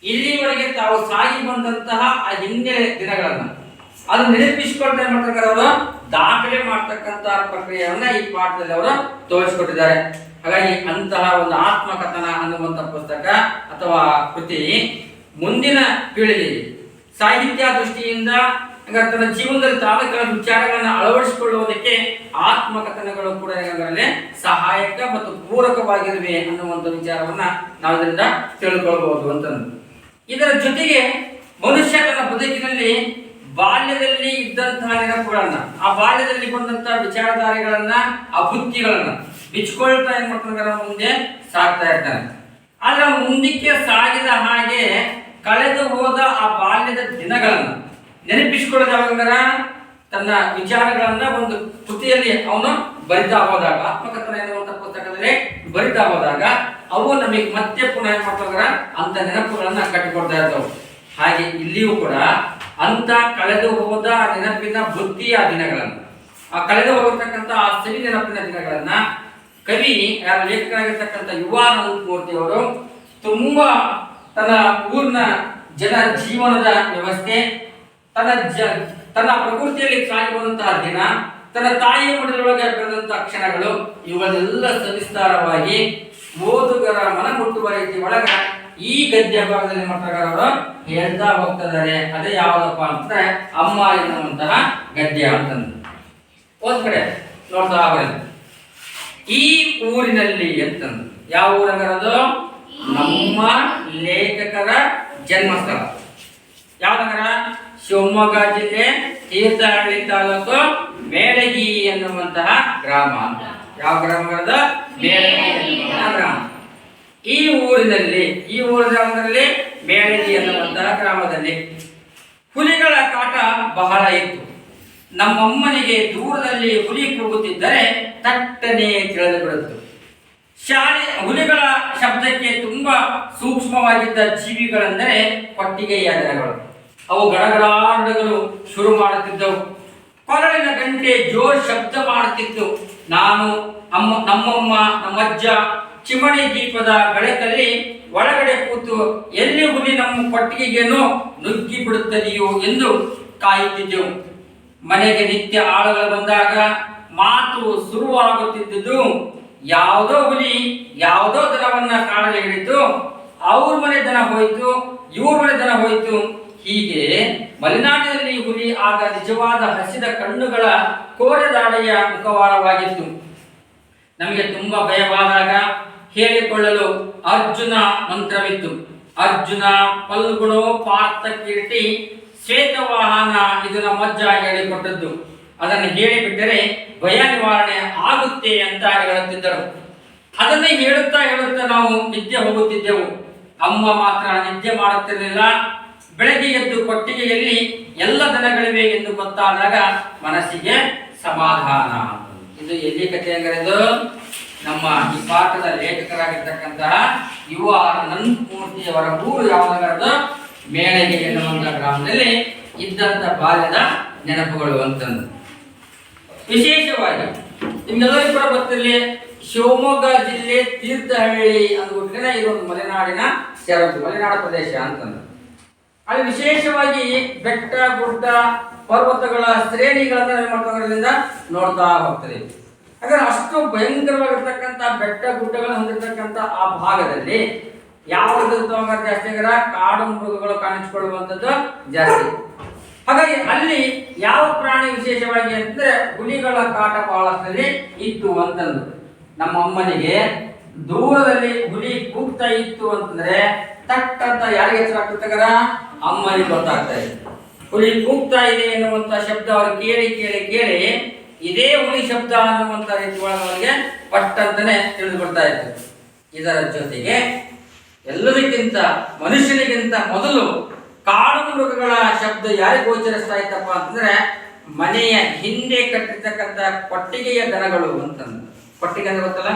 S1: ಇಲ್ಲಿವರೆಗೆ ತಾವು ಸಾಗಿ ಬಂದಂತಹ ಆ ಹಿಂದಿನ ದಿನಗಳನ್ನ ಅದು ನೆನಪಿಸಿಕೊಳ್ತಾ ಮಾಡ್ತಕ್ಕಂಥ ಅವರು ದಾಖಲೆ ಮಾಡ್ತಕ್ಕಂಥ ಪ್ರಕ್ರಿಯೆಯನ್ನ ಈ ಪಾಠದಲ್ಲಿ ಅವರು ತೋರಿಸಿಕೊಟ್ಟಿದ್ದಾರೆ. ಹಾಗಾಗಿ ಅಂತಹ ಒಂದು ಆತ್ಮಕಥನ ಅನ್ನುವಂಥ ಪುಸ್ತಕ ಅಥವಾ ಕೃತಿ ಮುಂದಿನ ಪೀಳಿಗೆ ಸಾಹಿತ್ಯ ದೃಷ್ಟಿಯಿಂದ ತನ್ನ ಜೀವನದಲ್ಲಿ ತಾಲೂಕಿನ ವಿಚಾರಗಳನ್ನು ಅಳವಡಿಸಿಕೊಳ್ಳುವುದಕ್ಕೆ ಆತ್ಮಕಥನಗಳು ಕೂಡ ಅದರಲ್ಲಿ ಸಹಾಯಕ ಮತ್ತು ಪೂರಕವಾಗಿರುವೆ ಅನ್ನುವಂಥ ವಿಚಾರವನ್ನ ನಾವು ಇದರಿಂದ ತಿಳ್ಕೊಳ್ಬಹುದು ಅಂತ. ಇದರ ಜೊತೆಗೆ ಮನುಷ್ಯ ತನ್ನ ಬದುಕಿನಲ್ಲಿ ಬಾಲ್ಯದಲ್ಲಿ ಇದ್ದಂತಹ ನೆನಪುಗಳನ್ನ, ಆ ಬಾಲ್ಯದಲ್ಲಿ ಬಂದಂತಹ ವಿಚಾರಧಾರೆಗಳನ್ನ, ಆ ಬುದ್ಧಿಗಳನ್ನ ಬಿಚ್ಕೊಳ್ತಾ ಏನ್ ಮಾಡ್ತಾರೆ ಮುಂದೆ ಸಾಗ್ತಾ ಇರ್ತಾನೆ. ಆದ್ರೆ ಮುಂದಕ್ಕೆ ಸಾಗಿದ ಹಾಗೆ ಕಳೆದು ಹೋದ ಆ ಬಾಲ್ಯದ ದಿನಗಳನ್ನ ನೆನಪಿಸಿಕೊಳ್ಳೋದಾಗಂದ್ರ ತನ್ನ ವಿಚಾರಗಳನ್ನ ಒಂದು ಕೃತಿಯಲ್ಲಿ ಅವನು ಬರಿತಾ ಹೋದಾಗ, ಆತ್ಮಕಥನ ಎನ್ನುವಂತ ಪುಸ್ತಕದಲ್ಲಿ ಬರಿತಾ ಹೋದಾಗ ಅವು ನಮಗೆ ಮತ್ತೆ ಪುನಃ ಏನ್ ಮಾಡ್ತಾರೆ ಅಂತ ನೆನಪುಗಳನ್ನ ಕಟ್ಟಿಕೊಡ್ತಾ ಇರ್ತವೆ. ಹಾಗೆ ಇಲ್ಲಿಯೂ ಕೂಡ ಅಂತ ಕಳೆದು ಹೋದ ನೆನಪಿನ ಬುದ್ಧಿಯ ದಿನಗಳನ್ನು, ಆ ಕಳೆದು ಹೋಗತಕ್ಕಂಥ ಆ ಸವಿ ನೆನಪಿನ ದಿನಗಳನ್ನ ಕವಿ ಯಾರು ಲೇಖಕರಾಗಿರ್ತಕ್ಕಂಥ ಯುವ ಅನಂತಮೂರ್ತಿಯವರು ತುಂಬಾ ತನ್ನ ಊರಿನ ಜನ ಜೀವನದ ವ್ಯವಸ್ಥೆ, ತನ್ನ ಪ್ರಕೃತಿಯಲ್ಲಿ ಸಾಗಿ ಬಂದಂತಹ ದಿನ, ತನ್ನ ತಾಯಿಯ ಮಡಿಲೊಳಗೆ ಬೆಳೆದಂತಹ ಕ್ಷಣಗಳು, ಇವುಗಳೆಲ್ಲ ಸವಿಸ್ತಾರವಾಗಿ ಓದುಗರ ಮನ ಮುಟ್ಟುವ ರೀತಿ ಒಳಗ ಈ ಗದ್ಯ ಭಾಗದಲ್ಲಿ ಮಟ್ಟಗಾರರು ಹೇಳ್ತಾ ಹೋಗ್ತಿದ್ದಾರೆ. ಅದೇ ಯಾವುದಪ್ಪ ಅಂದ್ರೆ ಅಮ್ಮ ಎನ್ನುವಂತಹ ಗದ್ಯ ಅಂತಂದು ಒಂದ್ ಕಡೆ ನೋಡ್ತಾ ಬರೋದು. ಈ ಊರಿನಲ್ಲಿ ಅಂತಂದು ಯಾವ ಊರಗರದು? ನಮ್ಮ ಲೇಖಕರ ಜನ್ಮಸ್ಥಳ ಯಾವ ನಗರ? ಶಿವಮೊಗ್ಗ ಜಿಲ್ಲೆ ತೀರ್ಥಹಳ್ಳಿ ತಾಲೂಕು ಮೇಳಗಿ ಎನ್ನುವಂತಹ ಗ್ರಾಮ. ಯಾವ ಗ್ರಾಮದ? ಮೇಳಗಿ ಎನ್ನುವಂತಹ ಗ್ರಾಮ. ಈ ಊರಿನಲ್ಲಿ ಮೇಳಗಿ ಎನ್ನುವಂತಹ ಗ್ರಾಮದಲ್ಲಿ ಹುಲಿಗಳ ಕಾಟ ಬಹಳ ಇತ್ತು. ನಮ್ಮಮ್ಮನಿಗೆ ದೂರದಲ್ಲಿ ಹುಲಿ ಕೂಗುತ್ತಿದ್ದರೆ ತಟ್ಟನೆ ತಿಳಿದು ಬಿಡುತ್ತು. ಹುಲಿಗಳ ಶಬ್ದಕ್ಕೆ ತುಂಬಾ ಸೂಕ್ಷ್ಮವಾಗಿದ್ದ ಜೀವಿಗಳೆಂದರೆ ಕೊಟ್ಟಿಗೆಯ ದನಗಳು. ಅವು ಗಡಗಡಾಡಗಳು ಶುರು ಮಾಡುತ್ತಿದ್ದವು. ಕೊರಳಿನ ಗಂಟೆ ಜೋರ್ ಶಬ್ದ ಮಾಡುತ್ತಿತ್ತು. ನಮ್ಮಮ್ಮ ನಮ್ಮಜ್ಜ ಚಿಮಣಿ ದೀಪದ ಬೆಳಕಲ್ಲಿ ಒಳಗಡೆ ಕೂತು ಎಲ್ಲಿ ಹುಲಿ ನಮ್ಮ ಕೊಟ್ಟಿಗೆಗೇನೋ ನುಗ್ಗಿ ಬಿಡುತ್ತದೆಯೋ ಎಂದು ಕಾಯುತ್ತಿದ್ದೆವು. ಮನೆಗೆ ನಿತ್ಯ ಆಳುಗಳು ಬಂದಾಗ ಮಾತು ಶುರುವಾಗುತ್ತಿದ್ದುದು, ಯಾವುದೋ ಹುಲಿ ಯಾವುದೋ ದನವನ್ನ ಕಾಡಲು ಹಿಡಿತು, ಅವ್ರ ಮನೆ ದನ ಹೋಯ್ತು, ಇವ್ರ ಮನೆ ದನ ಹೋಯ್ತು. ಹೀಗೆ ಮಲೆನಾಡಿನಲ್ಲಿ ಹುಲಿ ಆಗ ನಿಜವಾದ ಹಸಿದ ಕಣ್ಣುಗಳ ಕೋರೆದಾಡೆಯ ಮುಖವಾಡವಾಗಿತ್ತು. ನಮಗೆ ತುಂಬಾ ಭಯವಾದಾಗ ಹೇಳಿಕೊಳ್ಳಲು ಅರ್ಜುನ ಮಂತ್ರವಿತ್ತು. ಅರ್ಜುನ ಪಲ್ಗುಣೋ ಪಾರ್ಥ ಕೀರ್ತಿ ಶ್ವೇತವಾಹನ ಇದು ನಮ್ಮಜ್ಜ ಹೇಳಿಕೊಟ್ಟದ್ದು. ಅದನ್ನು ಹೇಳಿಬಿಟ್ಟರೆ ಭಯ ನಿವಾರಣೆ ಆಗುತ್ತೆ ಅಂತ ಹೇಳುತ್ತಿದ್ದರು. ಅದನ್ನೇ ಹೇಳುತ್ತಾ ನಾವು ನಿದ್ದೆ ಹೋಗುತ್ತಿದ್ದೆವು. ಅಮ್ಮ ಮಾತ್ರ ನಿದ್ದೆ ಮಾಡುತ್ತಿರಲಿಲ್ಲ. ಬೆಳಗ್ಗೆ ಎದ್ದು ಕೊಟ್ಟಿಗೆಯಲ್ಲಿ ಎಲ್ಲ ದನಗಳಿವೆ ಎಂದು ಗೊತ್ತಾದಾಗ ಮನಸ್ಸಿಗೆ ಸಮಾಧಾನ. ಇದು ಎಲ್ಲಿ ಕಥೆ ಅಂಗರದು? ನಮ್ಮ ಈ ಪಾಠದ ಲೇಖಕರಾಗಿರ್ತಕ್ಕಂತಹ ಯುವ ಅನಂತಮೂರ್ತಿಯವರ ಊರು ಯಾವ್ದಾಗದು? ಮೇಳಗಿ ಎನ್ನುವಂತಹ ಗ್ರಾಮದಲ್ಲಿ ಇದ್ದಂತ ಬಾಲ್ಯದ ನೆನಪುಗಳು ಅಂತಂದು. ವಿಶೇಷವಾಗಿ ನಿಮ್ಗೆಲ್ಲರಿಗೂ ಕೂಡ ಗೊತ್ತಿರಲಿ, ಶಿವಮೊಗ್ಗ ಜಿಲ್ಲೆ ತೀರ್ಥಹಳ್ಳಿ ಅಂದ್ಬಿಟ್ರೆ ಇದೊಂದು ಮಲೆನಾಡಿನ ಮಲೆನಾಡು ಪ್ರದೇಶ ಅಂತಂದು. ಅಲ್ಲಿ ವಿಶೇಷವಾಗಿ ಬೆಟ್ಟ ಗುಡ್ಡ ಪರ್ವತಗಳ ಶ್ರೇಣಿಗಳನ್ನ ನೋಡ್ತಾ ಹೋಗ್ತದೆ. ಹಾಗಾದ್ರೆ ಅಷ್ಟು ಭಯಂಕರವಾಗಿರ್ತಕ್ಕಂಥ ಬೆಟ್ಟ ಗುಡ್ಡಗಳನ್ನು ಹೊಂದಿರತಕ್ಕಂಥ ಆ ಭಾಗದಲ್ಲಿ ಯಾವುದು ಜಾಸ್ತಿ ಕಾಡು ಮೃಗಗಳು ಕಾಣಿಸಿಕೊಳ್ಳುವಂಥದ್ದು ಜಾಸ್ತಿ. ಹಾಗಾಗಿ ಅಲ್ಲಿ ಯಾವ ಪ್ರಾಣಿ ವಿಶೇಷವಾಗಿ ಅಂತಂದ್ರೆ ಹುಲಿಗಳ ಕಾಟ ಬಹಳಷ್ಟಲ್ಲಿ ಇತ್ತು ಅಂತಂದು. ನಮ್ಮ ಅಮ್ಮನಿಗೆ ದೂರದಲ್ಲಿ ಹುಲಿ ಕೂಗ್ತಾ ಇತ್ತು ಅಂತಂದ್ರೆ ತಟ್ ಅಂತ ಯಾರಿಗೆ ಎಚ್ಚರ ಆಗ್ತಕ್ಕರ? ಅಮ್ಮನಿಗೆ ಗೊತ್ತಾಗ್ತಾ ಇದೆ. ಹುಲಿ ಕೂಗ್ತಾ ಇದೆ ಎನ್ನುವಂತ ಶಬ್ದ ಅವರು ಕೇಳಿ ಇದೇ ಹುಲಿ ಶಬ್ದ ಅನ್ನುವಂತ ರೀತಿ ಒಳಗೆ ಪಟ್ಟಂತಾನೆ ತಿಳಿದು ಕೊಡ್ತಾ ಇತ್ತು. ಇದರ ಜೊತೆಗೆ ಎಲ್ಲದಕ್ಕಿಂತ ಮನುಷ್ಯನಿಗಿಂತ ಮೊದಲು ಕಾಡು ಮೃಗಗಳ ಶಬ್ದ ಯಾರಿಗೆ ಗೋಚರಿಸ್ತಾ ಇತ್ತಪ್ಪ ಅಂತಂದ್ರೆ ಮನೆಯ ಹಿಂದೆ ಕಟ್ಟಿರ್ತಕ್ಕಂಥ ಕೊಟ್ಟಿಗೆಯ ದನಗಳು ಅಂತಂದು. ಕೊಟ್ಟಿಗೆ ಅಂದ್ರೆ ಗೊತ್ತಲ್ಲ,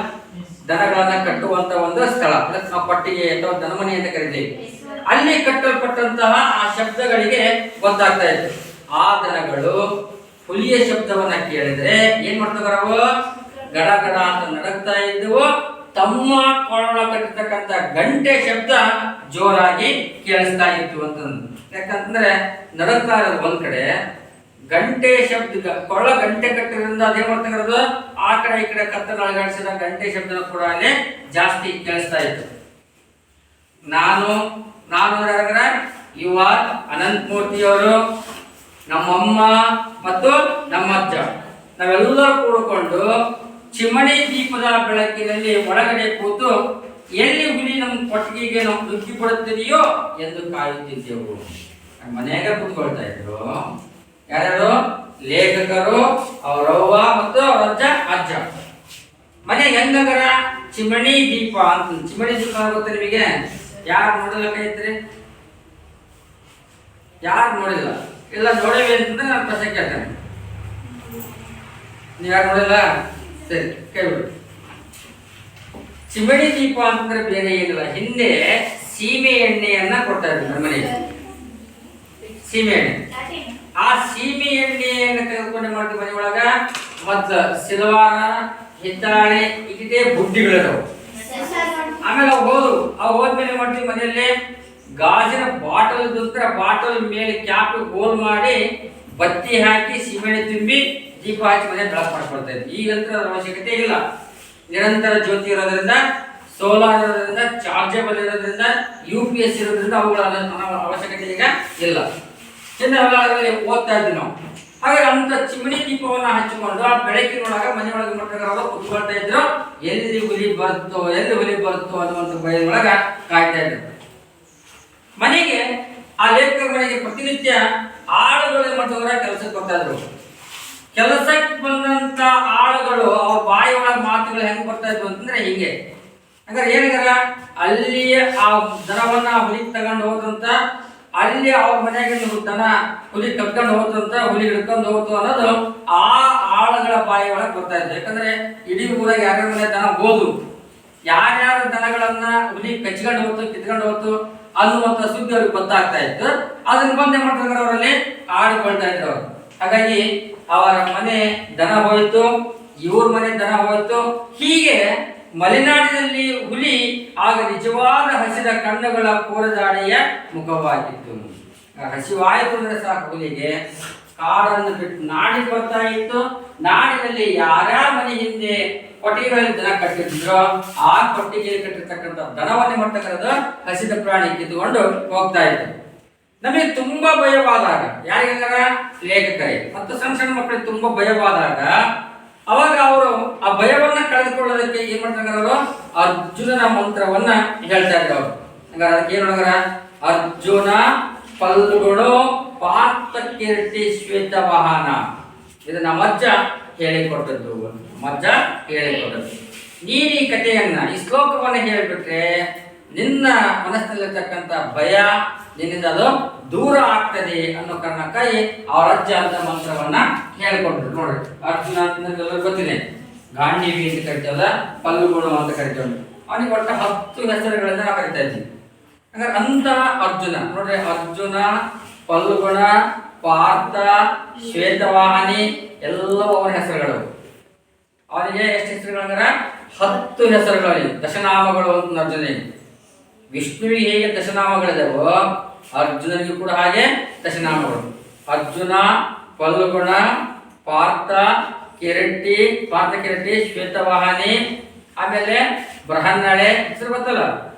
S1: ದನಗಳನ್ನ ಕಟ್ಟುವಂತ ಒಂದು ಸ್ಥಳ, ಅದಕ್ಕೆ ನಾವು ಕೊಟ್ಟಿಗೆ ಅಥವಾ ದನಮನೆ ಅಂತ ಕರಿತೀವಿ. ಅಲ್ಲಿ ಕಟ್ಟಲ್ಪಟ್ಟಂತಹ ಆ ಶಬ್ದಗಳಿಗೆ ಗೊತ್ತಾಗ್ತಾ ಇತ್ತು. ಆ ದನಗಳು ಹುಲಿಯ ಶಬ್ದವನ್ನ ಕೇಳಿದ್ರೆ ಏನ್ ಮಾಡ್ತಾರವು? ಗಡಗಡ ಅಂತ ನಡಗ್ತಾ ಇದ್ದವು. ತಮ್ಮ ಕೊರಳ ಕಟ್ಟಿರ್ತಕ್ಕಂಥ ಗಂಟೆ ಶಬ್ದ ಜೋರಾಗಿ ಕೇಳಿಸ್ತಾ ಇತ್ತು ಅಂತಂದು. ಯಾಕಂತಂದ್ರೆ ನಡಗ್ತಾ ಇರೋದು ಒಂದ್ ಕಡೆ, ಗಂಟೆ ಶಬ್ದ ಕೊರಳ ಗಂಟೆ ಕಟ್ಟಿರೋದ್ರಿಂದ ಅದೇನ್ ಮಾಡ್ತಾ ಆ ಕಡೆ ಈ ಕಡೆ ಕತ್ತನ್ನು ಅಳಗಾಡಿಸಿದ ಗಂಟೆ ಶಬ್ದ ಕೂಡ ಅಲ್ಲಿ ಜಾಸ್ತಿ ಕೇಳಿಸ್ತಾ ಇತ್ತು. ನಾನು ಯುವ ಅನಂತಮೂರ್ತಿಯವರು, ನಮ್ಮಮ್ಮ ಮತ್ತು ನಮ್ಮಜ್ಜ ನಾವೆಲ್ಲರೂ ಕೂಡಿಕೊಂಡು ಚಿಮಣಿ ದೀಪದ ಬೆಳಕಿನಲ್ಲಿ ಒಳಗಡೆ ಕೂತು ಎಲ್ಲಿ ಹುಲಿ ನಮ್ಮ ಕೊಟ್ಟಿಗೆಗೆ ನಾವು ನುಗ್ಗಿ ಬಿಡುತ್ತಿದೆಯೋ ಎಂದು ಕಾಯುತ್ತಿದ್ದೆವು. ಮನೆಯಾಗ ಕೂತ್ಕೊಳ್ತಾ ಇದ್ರು ಯಾರ್ಯಾರು? ಲೇಖಕರು, ಅವರವ್ವ ಮತ್ತು ಅವರಜ್ಜ ಅಜ್ಜ. ಮನೆಗೆ ಹೆಂಗರ ಚಿಮಣಿ ದೀಪ ಅಂತ. ಚಿಮಣಿ ದೀಪ ಗೊತ್ತ ನಿಮಗೆ? ಯಾರು ನೋಡಿಲ್ಲ ಕೈ ಐತ್ರಿ? ಯಾರು ನೋಡಿಲ್ಲ? ಇಲ್ಲ ನೋಡಿವೆ ಅಂತಂದ್ರೆ ನಾನು ಪ್ರಶ್ನೆ ಕೇಳ್ತೇನೆ. ನೀವು ಯಾರು ನೋಡಿಲ್ಲ? ಸರಿ, ಕೈ ಬಿಡು. ಚಿಮಣಿ ದೀಪ ಅಂತಂದ್ರೆ ಬೇರೆ ಏನಿಲ್ಲ, ಹಿಂದೆ ಸೀಮೆ ಎಣ್ಣೆಯನ್ನ ಕೊಡ್ತಾ ಇದ್ರು ನಮ್ಮ ಮನೆಗೆ. ಸೀಮೆ ಎಣ್ಣೆ, ಆ ಸೀಮೆ ಎಣ್ಣೆಯನ್ನು ತೆಗೆದುಕೊಂಡು ಮಾಡ್ತೀವಿ ಮನೆ ಒಳಗ. ಮತ್ತ ಸಿಲ್ವಾರ, ಹಿತ್ತಾಳೆ, ಇದೇ ಬುಡ್ಡಿಗಳಿದಾವೆ. ಆಮೇಲೆ ಅವು ಹೋದ್ಮೇಲೆ ಮಾಡ್ತೀವಿ ಮನೆಯಲ್ಲಿ ಗಾಜಿನ ಬಾಟಲ್ ಇದ್ರೆ ಬಾಟಲ್ ಮೇಲೆ ಕ್ಯಾಪ್ ಗೋಲ್ ಮಾಡಿ ಬತ್ತಿ ಹಾಕಿ ಸಿಮೆಣೆ ತುಂಬಿ ದೀಪ ಹಚ್ಚಿ ಮನೆ ಬೆಳಕು ಮಾಡ್ಕೊಳ್ತಾ ಇದ್ವಿ. ಈಗಂತೂ ಅದರ ಅವಶ್ಯಕತೆ ಇಲ್ಲ. ನಿರಂತರ ಜ್ಯೋತಿ ಇರೋದ್ರಿಂದ, ಸೋಲಾರ್ ಇರೋದ್ರಿಂದ, ಚಾರ್ಜಬಲ್ ಇರೋದ್ರಿಂದ, UPS ಇರೋದ್ರಿಂದ ಅವುಗಳ ಅವಶ್ಯಕತೆ ಈಗ ಇಲ್ಲ. ಚಿನ್ನದಲ್ಲಿ ಓದ್ತಾ ಇದ್ವಿ ನಾವು. ಹಾಗೆ ಅಂತ ಚಿಮಣಿ ದೀಪವನ್ನ ಹಚ್ಚಿಕೊಂಡು ಆ ಬೆಳಕಿನೊಳಗ ಮನೆಯೊಳಗೆ ಮಟ್ಟಗಾರರು ಕುತ್ಕೊಳ್ತಾ ಇದ್ರು. ಎಲ್ಲಿ ಹುಲಿ ಬರುತ್ತೋ ಅನ್ನುವಂಥ ಭಯದೊಳಗ ಕಾಯ್ತಾ ಇದ್ರು. ಮನೆಗೆ ಆ ಲೇಖಕರ ಮನೆಗೆ ಪ್ರತಿನಿತ್ಯ ಆಳುಗಳು ಮಟ್ಟವರ ಕೆಲಸಕ್ಕೆ ಬರ್ತಾ ಇದ್ರು. ಕೆಲಸಕ್ಕೆ ಬಂದಂತ ಆಳುಗಳು ಅವ್ರ ಬಾಯಿಯೊಳಗ ಮಾತುಗಳು ಹೆಂಗ್ ಬರ್ತಾ ಇದ್ವು ಅಂತಂದ್ರೆ ಹಿಂಗೆ. ಹಾಗಾದ್ರೆ ಏನಾಗ್ಯಾರ ಅಲ್ಲಿ ಆ ದನವನ್ನ ಹುಲಿ ತಗೊಂಡು ಹೋದಂತ, ಅಲ್ಲಿ ಅವ್ರ ಮನೆಯಾಗ ದನ ಹುಲಿ ಕಟ್ಕೊಂಡು ಹೋದಂತ, ಹುಲಿ ಹಿಡ್ಕೊಂಡು ಹೋಗ್ತು ಅನ್ನೋದು ಆ ಆಳುಗಳ ಬಾಯಿ ಒಳಗೆ ಬರ್ತಾ ಇತ್ತು. ಯಾಕಂದ್ರೆ ಇಡೀ ಊರಾಗ ಯಾರ್ಯಾರ ಮನೆ ದನ ಹೋದು, ಯಾರ್ಯಾರ ದನಗಳನ್ನ ಹುಲಿ ಕಚ್ಕೊಂಡು ಹೋಗ್ತು, ಕಿತ್ಕೊಂಡು ಹೋಗ್ತು ಅನ್ನುವಂಥ ಸುದ್ದಿ ಅವ್ರಿಗೆ ಗೊತ್ತಾಗ್ತಾ ಇತ್ತು. ಅದನ್ನ ಬಂದೇ ಮಾಡ್ತಾರೆ ಅವರಲ್ಲಿ ಆಡಿಕೊಳ್ತಾ ಇದ್ರು ಅವರು. ಹಾಗಾಗಿ ಅವರ ಮನೆ ದನ ಹೋಯ್ತು, ಇವ್ರ ಮನೆ ದನ ಹೋಯ್ತು. ಹೀಗೆ ಮಲೆನಾಡಿನಲ್ಲಿ ಹುಲಿ ಆಗ ನಿಜವಾದ ಹಸಿದ ಕಣ್ಣುಗಳ ಕೋರದಾಡೆಯ ಮುಖವಾಗಿತ್ತು. ಹಸಿವಾಯಿತು ಅಂದ್ರೆ ಸಾಕು ಹುಲಿಗೆ ಕಾಡನ್ನು ಬಿಟ್ಟು ನಾಡಿಗೆ ಬರ್ತಾ ಇತ್ತು. ನಾಡಿನಲ್ಲಿ ಯಾರ್ಯಾರ ಮನೆ ಹಿಂದೆ ಕೊಟ್ಟಿಗೆಗಳಲ್ಲಿ ದನ ಕಟ್ಟಿದ್ರು ಆ ಕೊಟ್ಟಿಗೆ ಕಟ್ಟಿರ್ತಕ್ಕಂಥ ದನವನ್ನೇ ಮಾಡ್ತಕ್ಕಂಥದ್ದು ಹಸಿದ ಪ್ರಾಣಿ ಕಿತ್ತುಕೊಂಡು ಹೋಗ್ತಾ ಇತ್ತು. ನಮಗೆ ತುಂಬಾ ಭಯವಾದಾಗ, ಯಾರಿಗಾರ ಲೇಖಕರಿಗೆ ಮತ್ತು ಸಣ್ಣ ಸಣ್ಣ ಮಕ್ಕಳಿಗೆ ತುಂಬಾ ಭಯವಾದಾಗ ಅವಾಗ ಅವರು ಆ ಭಯವನ್ನ ಕಳೆದುಕೊಳ್ಳೋದಕ್ಕೆ ಏನ್ ಮಾಡ್ತಾರೆ ಅವರು ಅರ್ಜುನನ ಮಂತ್ರವನ್ನ ಹೇಳ್ತಾ ಇದ್ರು ಅವರು. ಹಂಗಾರೆ ಅದಕ್ಕೆ ಏನ್ ನೋಡ್ರ ಅರ್ಜುನ ಪಲ್ಲುಗಳು ಪಾರ್ಥ ಕೀರ್ತಿ ಶ್ವೇತ ವಾಹನ. ಇದು ನಮ್ಮ ಅಜ್ಜ ಹೇಳಿಕೊಟ್ಟದ್ದು, ಹೇಳಿಕೊಟ್ಟದ್ದು. ನೀನು ಈ ಕಥೆಯನ್ನ, ಈ ಶ್ಲೋಕವನ್ನ ಹೇಳಿಬಿಟ್ರೆ ನಿನ್ನ ಮನಸ್ಸಿನಲ್ಲಿರ್ತಕ್ಕಂಥ ಭಯ ನಿನ್ನಿಂದ ಅದು ದೂರ ಆಗ್ತದೆ ಅನ್ನೋ ಕಾರಣಕ್ಕಾಗಿ ಅವ್ರ ಅಜ್ಜ ಅಂತ ಮಂತ್ರವನ್ನ ಹೇಳ್ಕೊಟ್ರು. ನೋಡ್ರಿ, ಅರ್ಜುನ ಅಂತಂದ್ರೆ ಗೊತ್ತಿದೆ, ಗಾಂಡೀವಿ ಅಂತ ಕರಿತೇವಲ್ಲ, ಪಲ್ಲುಗಳು ಅಂತ ಕರಿತೇವೆ. ಅವನಿಗೆ ಒಟ್ಟು 10 ಹೆಸರುಗಳಿಂದ ನಾವು ಕರಿತಾ ಇದ್ದೀವಿ. ಹಾಗಾದ್ರೆ ಅಂತ ಅರ್ಜುನ ನೋಡ್ರಿ, ಅರ್ಜುನ, ಪಲ್ಲುಗುಣ, ಪಾರ್ಥ, ಶ್ವೇತವಾಹನಿ ಎಲ್ಲವೂ ಅವನ ಹೆಸರುಗಳು. ಅವನಿಗೆ ಎಷ್ಟು ಹೆಸರುಗಳಂದ್ರೆ 10 ಹೆಸರುಗಳು, ದಶನಾಮಗಳು ಅಂತ ಅರ್ಜುನಿಗೆ. ವಿಷ್ಣುವಿಗೆ ಹೇಗೆ ದಶನಾಮಗಳಿದಾವೋ ಅರ್ಜುನನಿಗೂ ಕೂಡ ಹಾಗೆ ದಶನಾಮಗಳು. ಅರ್ಜುನ, ಪಲ್ಲುಗುಣ, ಪಾರ್ಥ ಕಿರಟಿ, ಶ್ವೇತವಾಹನಿ, ಆಮೇಲೆ ಬೃಹನ್ನಳೆ ಹೆಸರು ಗೊತ್ತಲ್ಲ,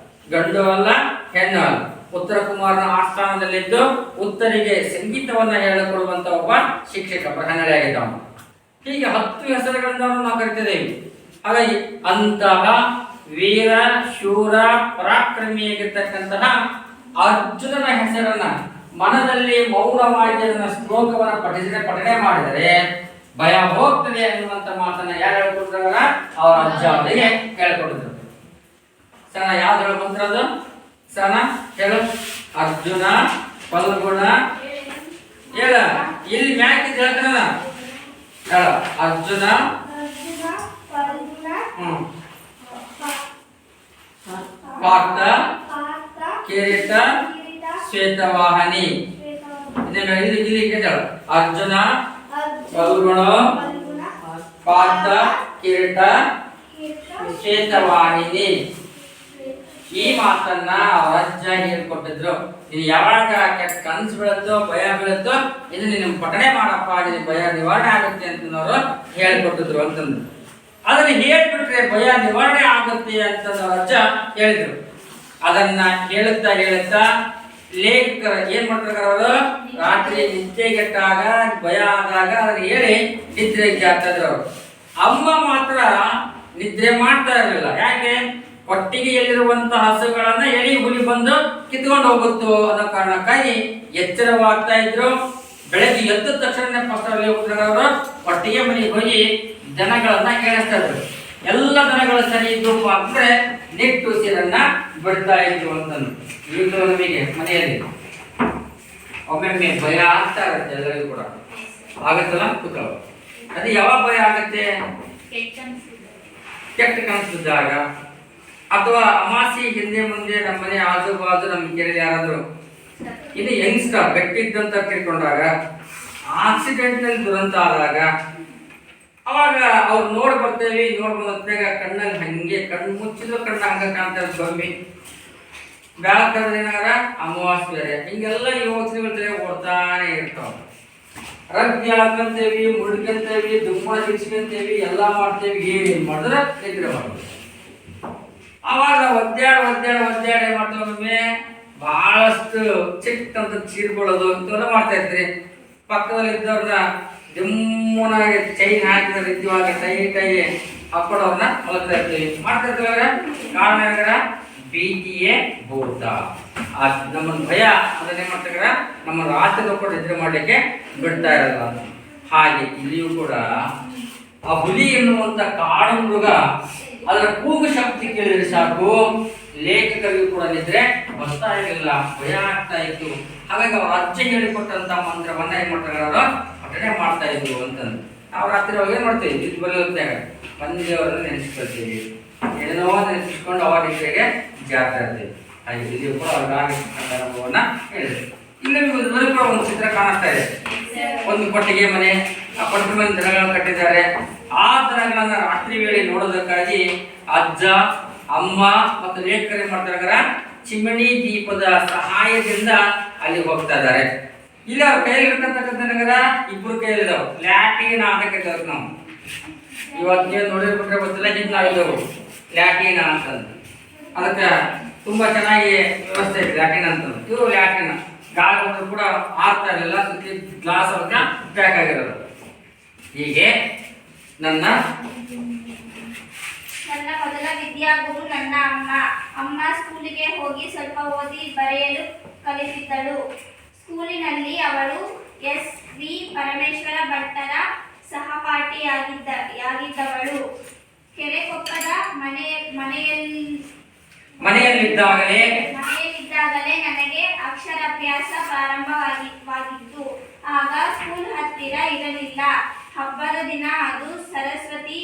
S1: ಗಂಡು ಅಲ್ಲ ಹೆಣ್ಣು ಅಲ್ಲ. ಉತ್ತರ ಕುಮಾರನ ಆಸ್ಥಾನದಲ್ಲಿದ್ದು ಉತ್ತರಿಗೆ ಸಂಗೀತವನ್ನ ಹೇಳಿಕೊಡುವಂತ ಒಬ್ಬ ಶಿಕ್ಷಕ ಬೃಹನ್ನಳೆ ಆಗಿದ್ದವನು. ಹೀಗೆ 10 ಹೆಸರುಗಳಿಂದ ನಾವು ಕರಿತಿದ್ದೇವೆ. ಹಾಗಾಗಿ ಅಂತಹ ವೀರ ಶೂರ ಪರಾಕ್ರಮಿಯಾಗಿರ್ತಕ್ಕಂತಹ ಅರ್ಜುನನ ಹೆಸರನ್ನ ಮನದಲ್ಲಿ ಮೌನವಾಗಿ ಅದನ್ನ ಶ್ಲೋಕವನ್ನ ಪಠಣೆ ಮಾಡಿದರೆ ಭಯ ಹೋಗ್ತದೆ ಅನ್ನುವಂತ ಮಾತನ್ನ ಯಾರು ಹೇಳ್ಕೊಟ್ಟಾರ? ಅವರ ಅಜ್ಜ ಅವರಿಗೆ ಹೇಳ್ಕೊಟ್ಟಿದ್ರು. ಸಣ ಯಾವ್ದು ಹೇಳ ಮಂತ್ರ ಅದು? ಸಣ ಹೇಳು. ಅರ್ಜುನ ಪಲ್ಗುಣ ಹೇಳ, ಇಲ್ಲಿ ಮ್ಯಾಕಿದ್ ಹೇಳ್ತಾನ ಹೇಳ. ಅರ್ಜುನ ಪಾರ್ಥ ಕಿರೀಟ ಶ್ವೇತವಾಹನಿ. ಇಲ್ಲಿ ಕೇಳ, ಅರ್ಜುನ ಪಲ್ಗುಣ ಪಾರ್ಥ ಕಿರೀಟ ಶ್ವೇತವಾಹಿನಿ. ಈ ಮಾತನ್ನ ಅವ್ರ ಅಜ್ಜ ಹೇಳ್ಕೊಟ್ಟಿದ್ರು. ಇದು ಯಾವಾಗ ಕನಸು ಬೀಳುತ್ತೋ, ಭಯ ಬೀಳುತ್ತೋ, ಇದು ನೀನು ಪಠಣೆ ಮಾಡಪ್ಪ, ನಿನ್ನ ಭಯ ನಿವಾರಣೆ ಆಗುತ್ತೆ ಅಂತ ಅವರು ಹೇಳ್ಕೊಟ್ಟಿದ್ರು ಅಂತಂದ್ರು. ಅದನ್ನ ಹೇಳ್ಬಿಟ್ರೆ ಭಯ ನಿವಾರಣೆ ಆಗುತ್ತೆ ಅಂತ ಅವ್ರ ಅಜ್ಜ ಹೇಳಿದ್ರು. ಅದನ್ನ ಹೇಳುತ್ತಾ ಲೇಖಕರು ಏನ್ ಮಾಡ್ತಾರೆ, ಅವರು ರಾತ್ರಿ ನಿದ್ದೆಗೆಟ್ಟಾಗ ಭಯ ಆದಾಗ ಅದನ್ನ ಹೇಳಿ ನಿದ್ರೆಗೆ ಆಗ್ತಾ ಇದ್ರು ಅವರು. ಅಮ್ಮ ಮಾತ್ರ ನಿದ್ರೆ ಮಾಡ್ತಾ ಇರಲಿಲ್ಲ. ಯಾಕೆ? ಕೊಟ್ಟಿಗೆಯಲ್ಲಿರುವಂತಹ ಹಸುಗಳನ್ನ ಎಳಿ ಹುಲಿ ಬಂದು ಕಿತ್ಕೊಂಡು ಹೋಗುತ್ತೋ ಅನ್ನೋ ಕಾರಣಕ್ಕಾಗಿ ಎಚ್ಚರವಾಗ್ತಾ ಇದ್ರು. ಬೆಳಗ್ಗೆ ಎದ್ದ ತಕ್ಷಣ ಫಸ್ಟಲ್ಲಿ ಅವರು ಕೊಟ್ಟಿಗೆ ಮನೆಗೆ ಹೋಗಿ ದನಗಳನ್ನ ಕೇಳಿಸ್ತಾ ಇದ್ರು. ಎಲ್ಲ ದನಗಳು ಸರಿ ಇದ್ದಪ್ಪ ಅಂದ್ರೆ ನಿಟ್ಟುಸಿರನ್ನ ಬಿಡ್ತಾ ಇದ್ರು ಅಂತಂದು. ಈಗಲೂ ನಮಗೆ ಮನೆಯಲ್ಲಿ ಒಮ್ಮೊಮ್ಮೆ ಭಯ ಆಗ್ತಾ ಇರುತ್ತೆ, ಎಲ್ಲರಿಗೂ ಕೂಡ ಆಗತ್ತಲ್ಲ ಕೂತ್ಕೊಳ್ಳೋ. ಅದು ಯಾವಾಗ ಭಯ ಆಗುತ್ತೆ? ಕೆಟ್ಟ ಕನಸಿದ್ದಾಗ, ಅಥವಾ ಅಮಾಸಿ ಹಿಂದೆ ಮುಂದೆ ನಮ್ಮನೆ ಆಜು ಬಾಜು ನಮ್ಮ ಕೆರೆಯಲ್ಲಿ ಯಾರಾದ್ರು ಇದು ಯಂಗ್ಸ್ಟರ್ ಗಟ್ಟಿದ್ದಂತ ತಿಳ್ಕೊಂಡಾಗ, ಆಕ್ಸಿಡೆಂಟ್ ನಲ್ಲಿ ದುರಂತ ಆದಾಗ, ಅವಾಗ ಅವ್ರು ನೋಡ್ ಬರ್ತೇವೆ. ನೋಡ್ ಬಂದಾಗ ಕಣ್ಣಲ್ಲಿ ಹಂಗೆ ಕಣ್ಣು ಮುಚ್ಚಿದ್ರು ಕಣ್ಣ ಹಂಗ ಕಾಣ್ತಾರೆ ಗೊಂಬಿ. ಬೆಳಕಂದ್ರೆ ಏನಾರ ಅಮಾವಾಸ್ಯೆ ಬೇರೆ, ಹಿಂಗೆಲ್ಲ ಯೋಚನೆಗಳು ಓಡ್ತಾನೆ ಇರ್ತಾವ. ರಗ್ಗಿ ಹಾಕಂತೇವಿ, ಮುಡ್ಕಂತೇವಿ, ದುಮ್ಮಳ ಸಿಡ್ಸ್ಕೊಂತೇವಿ, ಎಲ್ಲ ಮಾಡ್ತೇವಿ. ಏನ್ ಮಾಡಿದ್ರೆ ನಿದ್ರೆ ಮಾಡ್ತೀವಿ. ಅವಾಗ ಒದ್ದಾಡಿ ಮಾಡ್ತೇವೆ. ಬಹಳಷ್ಟು ಚಿಕ್ಕ ಅಂತ ಚೀರ್ಕೊಳ್ಳೋದು ಇಂಥವೆಲ್ಲ ಮಾಡ್ತಾ ಇರ್ತೀರಿ. ಪಕ್ಕದಲ್ಲಿದ್ದವ್ರನ್ನ ಜಮ್ಮುನಾಗಿ ಚೈನ್ ಹಾಕಿದ ರೀತಿಯಾಗಿ ಟೈಟಾಗಿ ಹಾಕ್ಕೊಳ್ಳೋರ್ನ ಮಲಗ್ತಾ ಇರ್ತೀವಿ, ಮಾಡ್ತಾ ಇರ್ತೀವಿ. ಕಾರಣ ಏನಂದ್ರೆ ಭೀತಿಯೇ ಭೂತ. ನಮ್ಮನ್ನು ಭಯ ಅದನ್ನೇ ಮಾಡ್ತಾರ, ನಮ್ಮ ರಾತ್ರಿ ಕೂಡ ನಿದ್ರೆ ಮಾಡಲಿಕ್ಕೆ ಬಿಡ್ತಾ ಇರಲ್ಲ. ಹಾಗೆ ಇಲ್ಲಿಯೂ ಕೂಡ ಆ ಹುಲಿ ಎನ್ನುವಂತ ಕಾಡು ಮೃಗ ಅದರ ಕೂಗು ಶಕ್ತಿ ಕೇಳಿದ್ರೆ ಸಾಕು, ಲೇಖಕರಿಗೂ ಕೂಡ ನಿದ್ರೆ ಬರ್ತಾ ಇರಲಿಲ್ಲ, ಭಯ ಆಗ್ತಾ ಇತ್ತು. ಹಾಗಾಗಿ ಅವ್ರ ಅಜ್ಜೆ ಹೇಳಿಕೊಟ್ಟಂತ ಮಂತ್ರವನ್ನ ಏನ್ ಮಾಡ್ತಾರೆ ಅವರು ಪಠಣೆ ಮಾಡ್ತಾ ಇದ್ರು ಅಂತಂದು. ನಾವು ರಾತ್ರಿ ಅವಾಗ ಏನ್ ಮಾಡ್ತೀವಿ, ಇದು ಬರೋದಾಗ ಮಂದಿಯವರನ್ನ ನೆನೆಸ್ಕೊಳ್ತೀವಿ, ಏನೋ ನೆನೆಸ್ಕೊಂಡು ಅವರ ರೀತಿಯಾಗೆ ಜಾಗ್ತಾ ಇರ್ತೀವಿ. ಹಾಗೆ ಇಲ್ಲಿಯೂ ಕೂಡ ಅವ್ರಿಗಾಗಿರ್ತಕ್ಕಂಥ ಅನುಭವವನ್ನ ಹೇಳಿದ್ರು. ಇಲ್ಲಿ ಕೂಡ ಒಂದು ಚಿತ್ರ ಕಾಣಿಸ್ತಾ ಇದೆ. ಒಂದು ಕೊಟ್ಟಿಗೆ ಮನೆ, ಆ ಕೊಟ್ಟಿಗೆ ಮನೆ ದನಗಳನ್ನು ಕಟ್ಟಿದ್ದಾರೆ. ಆ ದನಗಳನ್ನ ರಾತ್ರಿ ವೇಳೆ ನೋಡೋದಕ್ಕಾಗಿ ಅಜ್ಜ, ಅಮ್ಮ ಮತ್ತು ಲೇಖಕರು ಏನ್ ಮಾಡ್ತಾರೆ, ಚಿಮಣಿ ದೀಪದ ಸಹಾಯದಿಂದ ಅಲ್ಲಿ ಹೋಗ್ತಾ ಇದ್ದಾರೆ. ಇಲ್ಲಿ ಅವ್ರ ಕೈಯಲ್ಲಿ ಇರ್ತಕ್ಕಂಥ ಇಬ್ರು ಕೈಯಲ್ಲಿದ್ದಾವೆ, ಲ್ಯಾಟಿನ ಅಂತ ಕರೀತಾರೆ. ನಾವು ಇವತ್ತು ನೋಡಿರ್ಬಿಟ್ರೆ ಗೊತ್ತಿಲ್ಲ, ಹಿಂಗೆ ನಾವಿದ್ದವು ಲ್ಯಾಟಿನ ಅಂತಂದು. ಅದಕ್ಕೆ ತುಂಬಾ ಚೆನ್ನಾಗಿ ವ್ಯವಸ್ಥೆ ಇದೆ ಲ್ಯಾಟಿನ್ ಅಂತಂದು. ಇವು ಲ್ಯಾಟಿನ ಗಾಳಿ ಬಂದರೂ ಕೂಡ ಆಗ್ತಾ ಇರಲಿಲ್ಲ, ಸುತ್ತಿ ಗ್ಲಾಸ್ ಅವ್ರನ್ನ ಪ್ಯಾಕ್ ಆಗಿರೋದು. ಹೀಗೆ ನನ್ನ
S2: ಮೊದಲ ವಿದ್ಯಾಗುರು ನನ್ನ ಅಮ್ಮ. ಅಮ್ಮ ಸ್ಕೂಲಿಗೆ ಹೋಗಿ ಸ್ವಲ್ಪ ಓದಿ ಬರೆಯಲು ಕಲಿತಿದ್ದಳು. ಸ್ಕೂಲಿನಲ್ಲಿ ಅವಳು ಎಸ್.ವಿ. ಪರಮೇಶ್ವರ ಭಟ್ಟರ ಸಹಪಾಠಿಯಾಗಿದ್ದವಳು. ಕೆರೆಕೊಪ್ಪದ
S1: ಮನೆಯಲ್ಲಿದ್ದಾಗಲೇ
S2: ನನಗೆ ಅಕ್ಷರಾಭ್ಯಾಸ ಪ್ರಾರಂಭವಾಗಿತ್ತು. ಆಗ ಸ್ಕೂಲ್ ಹತ್ತಿರ ಇರಲಿಲ್ಲ. ಹಬ್ಬದ ದಿನ ಅದು ಸರಸ್ವತಿ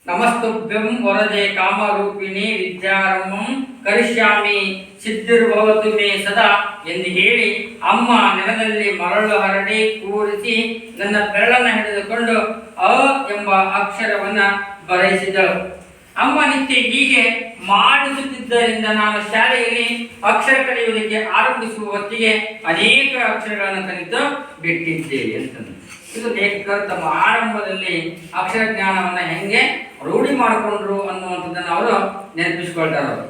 S1: ನಮಸ್ತುಭ್ಯಂ ವರದೆ ಕಾಮರೂಪಿಣಿ ವಿದ್ಯಾರಂಭಂ ಕರಿಷ್ಯಾಮಿ ಸಿದ್ಧಿರ್ಭವತು ಮೇ ಸದಾ ಎಂದು ಹೇಳಿ ಅಮ್ಮ ನೆಲದಲ್ಲಿ ಮರಳು ಹರಡಿ ಕೂರಿಸಿ ನನ್ನ ಬೆರಳನ್ನು ಹಿಡಿದುಕೊಂಡು ಅ ಎಂಬ ಅಕ್ಷರವನ್ನ ಬರೆಸಿದಳು. ಅಮ್ಮ ನಿತ್ಯ ಹೀಗೆ ಮಾಡಿಸುತ್ತಿದ್ದರಿಂದ ನಾನು ಶಾಲೆಯಲ್ಲಿ ಅಕ್ಷರ ಕಲಿಯುವುದಕ್ಕೆ ಆರಂಭಿಸುವ ಹೊತ್ತಿಗೆ ಅನೇಕ ಅಕ್ಷರಗಳನ್ನು ಕಲಿತು ಬಿಟ್ಟಿದ್ದೇವೆ ಅಂತಂದು. ಇದು ಲೇಖಕರು ತಮ್ಮ ಆರಂಭದಲ್ಲಿ ಅಕ್ಷರ ಜ್ಞಾನವನ್ನ ಹೆಂಗೆ ರೂಢಿ ಮಾಡಿಕೊಂಡ್ರು ಅನ್ನುವಂಥದ್ದನ್ನು ಅವರು ನೆನಪಿಸ್ಕೊಳ್ತಾರೆ. ಅವರು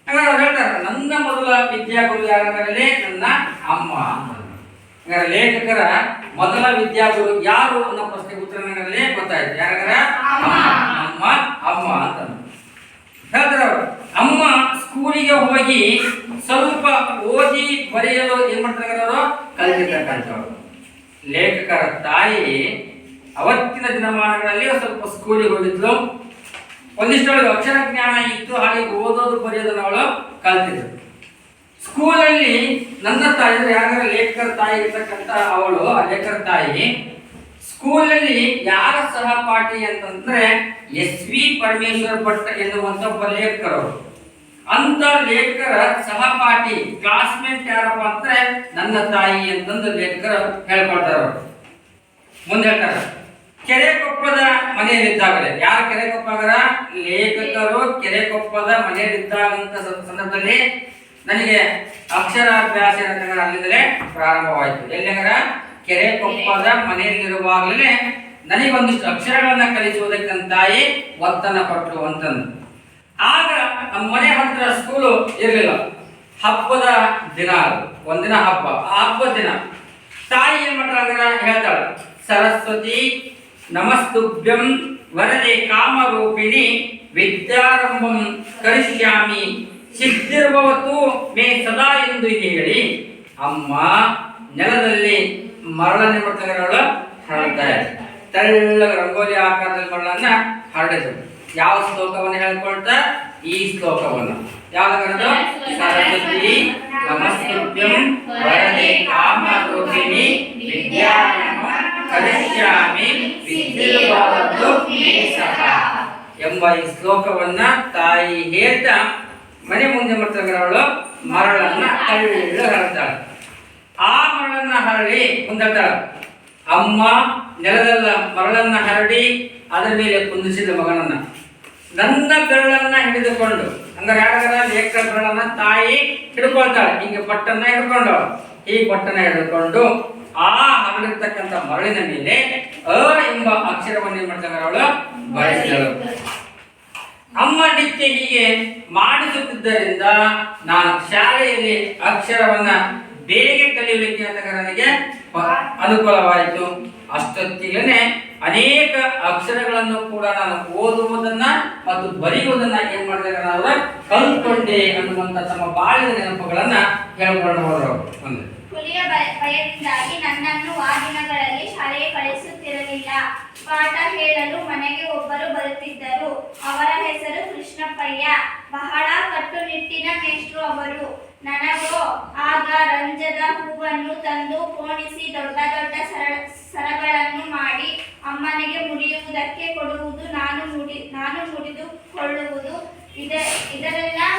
S1: ಹಾಗಾದ್ರೆ ಅವ್ರು ಹೇಳ್ತಾರೆ, ನನ್ನ ಮೊದಲ ವಿದ್ಯಾಗುರು ಯಾರಂದ್ರೆ ನನ್ನ ಅಮ್ಮ. ಹಾಗಾದ್ರೆ ಲೇಖಕರ ಮೊದಲ ವಿದ್ಯಾಗುರು ಯಾರು ಅನ್ನೋ ಪ್ರಶ್ನೆಗೆ ಉತ್ತರ ನನಗಲ್ಲೇ ಗೊತ್ತಾಯ್ತು. ಯಾರಂದ್ರೆ ಅಮ್ಮ ಅಂತ ಹೇಳ್ತಾರೆ ಅವರು. ಅಮ್ಮ ಸ್ಕೂಲಿಗೆ ಹೋಗಿ ಸ್ವಲ್ಪ ಓದಿ ಬರೆಯಲು ಏನ್ ಮಾಡ್ತಾರೆ ಅವರು, ಕಲಿತಿರ್ತಕ್ಕಂಥವ್ರು. ಲೇಖಕರ ತಾಯಿ ಅವತ್ತಿನ ದಿನಮಾನಗಳಲ್ಲಿ ಸ್ವಲ್ಪ ಸ್ಕೂಲಿಗೆ ಹೋಗಿದ್ಲು. ಒಂದಿಷ್ಟೊಳಗೆ ಅಕ್ಷರ ಜ್ಞಾನ ಇತ್ತು, ಹಾಗೆ ಓದೋದು ಬರೆಯೋದನ್ನ ಅವಳು ಕಲ್ತಿದ್ರು. ಸ್ಕೂಲಲ್ಲಿ ನನ್ನ ತಾಯಿ ಅಂದ್ರೆ ಯಾರ ಲೇಖಕರ ತಾಯಿ ಇರ್ತಕ್ಕಂಥ ಅವಳು, ಆ ಲೇಖಕರ ತಾಯಿ ಸ್ಕೂಲಲ್ಲಿ ಯಾರ ಸಹಪಾಠಿ ಅಂತಂದ್ರೆ ಎಸ್.ವಿ. ಪರಮೇಶ್ವರ ಭಟ್ ಎನ್ನುವಂತ ಒಬ್ಬ ಲೇಖಕರು. ಅಂತ ಲೇಖಕರ ಸಹಪಾಠಿ ಕ್ಲಾಸ್ಮೇಟ್ ಯಾರಪ್ಪ ಅಂದ್ರೆ ನನ್ನ ತಾಯಿ ಅಂತಂದು ಲೇಖಕರು ಹೇಳ್ಕೊಳ್ತಾರ. ಮುಂದೆ ಹೇಳ್ತಾರೆ, ಕೆರೆಕೊಪ್ಪದ ಮನೆಯಲ್ಲಿದ್ದಾಗಲೇ, ಯಾರು ಕೆರೆಕೊಪ್ಪಗರ ಲೇಖಕರು ಕೆರೆಕೊಪ್ಪದ ಮನೆಯಲ್ಲಿದ್ದಾಗಂತ ಸಂದರ್ಭದಲ್ಲಿ ನನಗೆ ಅಕ್ಷರಾಭ್ಯಾಸ ಅಲ್ಲಿಂದಲೇ ಪ್ರಾರಂಭವಾಯಿತು. ಎಲ್ಲಿಗರ ಕೆರೆಕೊಪ್ಪದ ಮನೆಯಲ್ಲಿರುವಾಗಲೇ ನನಗೊಂದಿಷ್ಟು ಅಕ್ಷರಗಳನ್ನ ಕಲಿಸುವುದಕ್ಕೆ ನನ್ನ ತಾಯಿ ಒತ್ತನ್ನು ಕೊಟ್ಟರು ಅಂತಂದು. ಆಗ ನಮ್ಮ ಮನೆ ಹತ್ತಿರ ಸ್ಕೂಲು ಇರಲಿಲ್ಲ. ಹಬ್ಬದ ದಿನ, ಅದು ಒಂದಿನ ಹಬ್ಬ. ಆ ಹಬ್ಬದ ದಿನ ತಾಯಿ ಏನ್ ಮಾಡ್ತಾರ ಹೇಳ್ತಾಳೆ, ಸರಸ್ವತಿ ನಮಸ್ತುಭ್ಯಂ ವರದೆ ಕಾಮರೂಪಿಣಿ ವಿದ್ಯಾರಂಭಂ ಕರಿಷ್ಯಾಮಿ ಸಿದ್ಧಿರ್ಭವತು ಮೇ ಸದಾ ಎಂದು ಹೇಳಿ ಅಮ್ಮ ನೆಲದಲ್ಲಿ ಮರಳನ್ನೇ ಮಾಡ್ತಾರೆ, ಹರಡ್ತಾರೆ. ತೆಳ್ಳಗ ರಂಗೋಲಿ ಆಕಾರದಲ್ಲಿ ಮರಳನ್ನ ಹರಡಿದ್ರು. ಯಾವ ಶ್ಲೋಕವನ್ನು ಹೇಳ್ಕೊಳ್ತಾ, ಈ ಶ್ಲೋಕವನ್ನು ಯಾವ್ದು, ಸರಸ್ವತಿ ನಮಸ್ತುಭ್ಯಂ ವರದೆ ಕಾಮರೂಪಿಣಿ ವಿದ್ಯಾರಂಭಂ ಕರಿಷ್ಯಾಮಿ ಸಿದ್ಧಿರ್ಭವತು ಮೇ ಸದಾ ಎಂಬ ಈ ಶ್ಲೋಕವನ್ನ ತಾಯಿ ಹೇಳ್ತಾ ಮನೆ ಮುಂದೆ ಮಾಡ್ತಾರೆ ಅವಳು ಮರಳನ್ನ ತೆಳ್ಳು ಹರಡ್ತಾಳೆ. ಆ ಮರಳನ್ನ ಹರಡಿ ಮುಂದಾಳ ಅಮ್ಮ ನೆಲದಲ್ಲ ಮರಳನ್ನ ಹರಡಿ ಅದರ ಮೇಲೆ ಕುಂದಿಸಿದ ಮಗನನ್ನ. ನನ್ನ ಬೆರಳನ್ನ ಹಿಡಿದುಕೊಂಡು, ಹಂಗಾರೆ ಯಾರ ಲೇಖಕರ ಬೆರಳನ್ನ ತಾಯಿ ಹಿಡ್ಕೊಳ್ತಾಳೆ, ಹಿಂಗೆ ಪಟ್ಟನ್ನ ಹಿಡ್ಕೊಂಡು, ಈ ಪಟ್ಟನ್ನ ಹಿಡಿದುಕೊಂಡು ಆ ಹರಡಿರ್ತಕ್ಕಂಥ ಮರಳಿನ ಮೇಲೆ ಅ ಎಂಬ ಅಕ್ಷರವನ್ನು ಏನ್ ಮಾಡ್ತಾಳೆ ಅವಳು ಬರೆಸಿದಳು. ಅಮ್ಮ ನಿತ್ಯ ಹೀಗೆ ಮಾಡಿಸುತ್ತಿದ್ದರಿಂದ ನಾನು ಶಾಲೆಯಲ್ಲಿ ಅಕ್ಷರವನ್ನ ಬೇಗ ಕಲಿಯಲಿಕ್ಕೆ ಅಂತ ನನಗೆ ಅನುಕೂಲವಾಯಿತು. ಅಷ್ಟೊತ್ತಿಗೆ ಅನೇಕ ಅಕ್ಷರಗಳನ್ನು ಕೂಡ ನಾನು ಓದುವುದನ್ನ ಮತ್ತು ಬರೆಯುವುದನ್ನ ಏನ್ ಮಾಡಿದಾಗ ನಾವು ಕಲ್ತ್ಕೊಂಡೆ ಅನ್ನುವಂತ ತಮ್ಮ ಬಾಲ್ಯದ ನೆನಪುಗಳನ್ನ ಹೇಳ್ಕೊಂಡು ಹೋದ್ರು.
S2: ಹುಲಿಯ ಭಯದಿಂದಾಗಿ ನನ್ನನ್ನು ಆ ದಿನಗಳಲ್ಲಿ ಶಾಲೆಗೆ ಕಳಿಸುತ್ತಿರಲಿಲ್ಲ. ಪಾಠ ಹೇಳಲು ಮನೆಗೆ ಒಬ್ಬರು ಬರುತ್ತಿದ್ದರು. ಅವರ ಹೆಸರು ಕೃಷ್ಣಪ್ಪಯ್ಯ. ಬಹಳ ಕಟ್ಟುನಿಟ್ಟಿನ ಮೇಷ್ಟ್ರು ಅವರು. ನನಗೋ ಆಗ ರಂಜದ ಹೂವನ್ನು ತಂದು ಪೋಣಿಸಿ ದೊಡ್ಡ ದೊಡ್ಡ ಸರಗಳನ್ನು ಮಾಡಿ ಅಮ್ಮನಿಗೆ ಮುಡಿಯುವುದಕ್ಕೆ ಕೊಡುವುದು, ನಾನು ಮುಡಿದುಕೊಳ್ಳುವುದು. ಇದರಲ್ಲೇ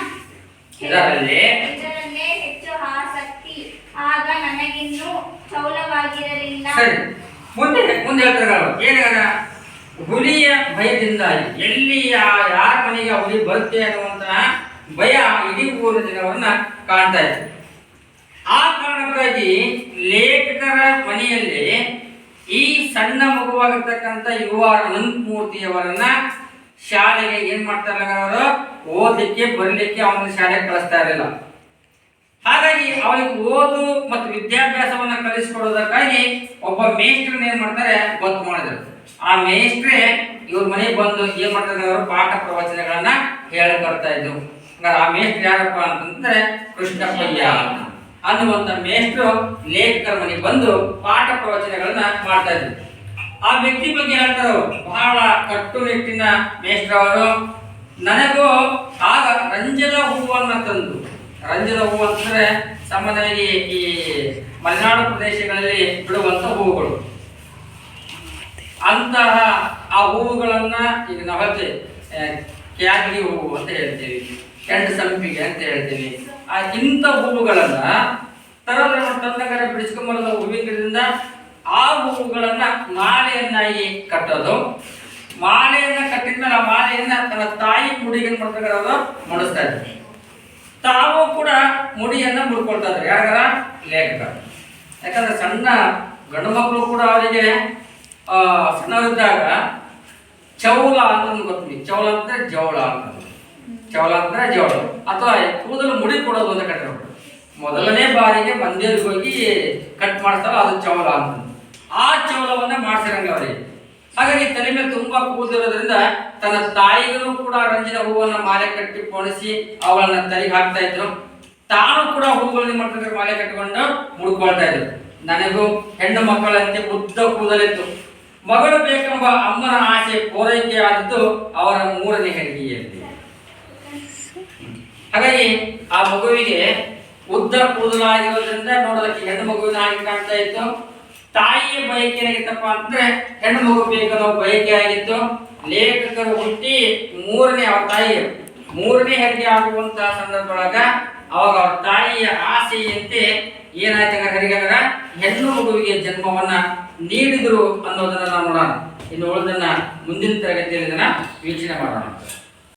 S2: ಹೆಚ್ಚು ಆಸಕ್ತಿ. ಆಗ ನನಗಿನ್ನೂ ಚೌಲವಾಗಿರಲಿಲ್ಲ.
S1: ಮುಂದೆ ಹೇಳ್ತಾರೆ ಏನಾಗ ಹುಲಿಯ ಭಯದಿಂದಾಗಿ ಎಲ್ಲಿ ಯಾರ ಮನೆಗೆ ಹುಲಿ ಬರುತ್ತೆ ಅನ್ನುವಂತಹ ಭಯ ಇಡೀ ಊರಿನ ಜನವನ್ನ ಕಾಣ್ತಾ ಇತ್ತು. ಆ ಕಾರಣಕ್ಕಾಗಿ ಲೇಖಕರ ಮನೆಯಲ್ಲಿ ಈ ಸಣ್ಣ ಮಗುವಾಗಿರ್ತಕ್ಕಂಥ ಯುವ ಅನಂತಮೂರ್ತಿಯವರನ್ನ ಶಾಲೆಗೆ ಏನ್ ಮಾಡ್ತಾರೆ ಅವರು ಓದಲಿಕ್ಕೆ ಬರಲಿಕ್ಕೆ ಅವನ ಶಾಲೆಗೆ ಕಳಿಸ್ತಾ ಇರಲಿಲ್ಲ. ಹಾಗಾಗಿ ಅವನಿಗೆ ಓದು ಮತ್ತು ವಿದ್ಯಾಭ್ಯಾಸವನ್ನ ಕಲಿಸಿಕೊಡೋದಕ್ಕಾಗಿ ಒಬ್ಬ ಮೇಷ್ಟ್ರನ್ನ ಏನ್ ಮಾಡ್ತಾರೆ ಗೊತ್ತು ಮಾಡಿದ್ರು. ಆ ಮೇಷ್ಟ್ರೇ ಇವ್ರ ಮನೆಗೆ ಬಂದು ಏನ್ ಮಾಡ್ತಾರೆ ಅವರು ಪಾಠ ಪ್ರವಚನಗಳನ್ನ ಹೇಳಿಕೊಡ್ತಾ ಇದ್ರು. ಆ ಮೇಷ್ಟ್ರು ಯಾರಪ್ಪ ಅಂತಂದ್ರೆ ಕೃಷ್ಣಪ್ಪಯ್ಯ ಅನ್ನುವಂತ ಮೇಷ್ಟ್ರು ಲೇಖಕರ ಮನೆಗೆ ಬಂದು ಪಾಠ ಪ್ರವಚನಗಳನ್ನ ಮಾಡ್ತಾ ಇದ್ರು. ಆ ವ್ಯಕ್ತಿ ಬಗ್ಗೆ ಹೇಳ್ತಾರೆ ಅವರು ಬಹಳ ಕಟ್ಟುನಿಟ್ಟಿನ ಮೇಷ್ಟ್ರವರು. ನನಗೂ ಆಗ ರಂಜದ ಹೂವನ್ನ ತಂದು, ರಂಜದ ಹೂವು ಅಂತಂದ್ರೆ ಸಾಮಾನ್ಯವಾಗಿ ಈ ಮಲೆನಾಡು ಪ್ರದೇಶಗಳಲ್ಲಿ ಬಿಡುವಂತ ಹೂವುಗಳು, ಅಂತಹ ಆ ಹೂವುಗಳನ್ನ ಈಗ ನಾವು ಹೇಳ್ತೇವೆ ಕ್ಯಾಗಿ ಹೂವು ಅಂತ ಹೇಳ್ತೀವಿ, ಕೆಂಡು ಸಂಪಿಗೆ ಅಂತ ಹೇಳ್ತೀವಿ. ಇಂಥ ಹೂವುಗಳನ್ನ ತಂದಗರ ಬಿಡಿಸ್ಕೊಂಬರೋದು ಹೂವಿನ ಗಿಡದಿಂದ ಆ ಹೂವುಗಳನ್ನ ಮಾಲೆಯನ್ನಾಗಿ ಕಟ್ಟೋದು. ಮಾಲೆಯನ್ನ ಕಟ್ಟಿದ್ಮೇಲೆ ಆ ಮಾಲೆಯನ್ನ ತನ್ನ ತಾಯಿ ಮುಡಿಗೆ ಮಾಡ್ಬೇಕಾದ್ರೆ ಮುಡಿಸ್ತಾ ಇದ್ರು. ತಾವು ಕೂಡ ಮುಡಿಯನ್ನ ಮುಡ್ಕೊಳ್ತಾ ಇದ್ರು. ಯಾರ ಲೇಖಕ. ಯಾಕಂದ್ರೆ ಸಣ್ಣ ಗಂಡು ಮಕ್ಕಳು ಕೂಡ ಅವರಿಗೆ ಸಣ್ಣವರಿದ್ದಾಗ ಚೌಲ ಅಂತ ಗೊತ್ತೀವಿ. ಚೌಲ ಅಂದ್ರೆ ಜವಳ ಅಂತ, ಚೌಲ ಅಂದ್ರೆ ಜವಳ ಅಥವಾ ಕೂದಲು ಮುಡಿ ಕೊಡೋದು ಅಂತ ಕಟ್ಟಿರೋದು. ಮೊದಲನೇ ಬಾರಿಗೆ ಮಂದಿರಿಗೆ ಹೋಗಿ ಕಟ್ ಮಾಡ್ತಾರ ಅದು ಚೌಲ ಅಂತ. ಆ ಚೌಲವನ್ನ ಮಾಡ್ಸಿರಂಗ ಅವರಿಗೆ. ಹಾಗಾಗಿ ತಲೆ ಮೇಲೆ ತುಂಬಾ ಕೂದಲಿರೋದ್ರಿಂದ ತನ್ನ ತಾಯಿಗೂ ಕೂಡ ರಂಜಿನ ಹೂವನ್ನ ಮಾಲೆ ಕಟ್ಟಿ ಪೋಣಿಸಿ ಅವುಗಳನ್ನ ತಲೆಗೆ ಹಾಕ್ತಾ ಇದ್ರು. ತಾನು ಕೂಡ ಹೂಗಳನ್ನ ಮಾಡ್ತಿದ್ರೆ ಮಾಲೆ ಕಟ್ಟಿಕೊಂಡು ಮುಡ್ಕೊಳ್ತಾ ಇದ್ರು. ನನಗೂ ಹೆಣ್ಣು ಮಕ್ಕಳಂತೆ ಉದ್ದ ಕೂದಲಿತ್ತು. ಮಗಳು ಬೇಕೆಂಬ ಅಮ್ಮನ ಆಸೆ ಪೂರೈಕೆ ಆದದ್ದು ಅವರ 3ನೇ ಹೆಂಡತಿಯಲ್ಲಿ. ಹಾಗಾಗಿ ಆ ಮಗುವಿಗೆ ಉದ್ದ ಕೂದಲಾಗಿರೋದ್ರಿಂದ ನೋಡೋದಕ್ಕೆ ಹೆಣ್ಣು ಮಗುವಿನ ಹಾಗೆ ಕಾಣ್ತಾ ಇತ್ತು. ತಾಯಿಯ ಬಯಕೆ ಏನಾಗಿತ್ತಪ್ಪ ಅಂದ್ರೆ ಹೆಣ್ಣು ಮಗು ಬೇಕನ್ನೋ ಬಯಕೆ ಆಗಿತ್ತು. ಲೇಖಕರು ಹುಟ್ಟಿ 3ನೇ ಅವ್ರ ತಾಯಿ 3ನೇ ಹೆರಿಗೆ ಆಗುವಂತಹ ಸಂದರ್ಭದೊಳಗ ಅವಾಗ ಅವ್ರ ತಾಯಿಯ ಆಸೆಯಂತೆ ಏನಾಯ್ತು ಹೆರಿಗೆ ಹೆಣ್ಣು ಮಗುವಿಗೆ ಜನ್ಮವನ್ನ ನೀಡಿದ್ರು ಅನ್ನೋದನ್ನ ನಾವು ನೋಡೋಣ. ಇನ್ನು ಉಳಿದನ್ನ ಮುಂದಿನ ತರಗತಿಯಲ್ಲಿ ವೀಕ್ಷಣೆ ಮಾಡೋಣ.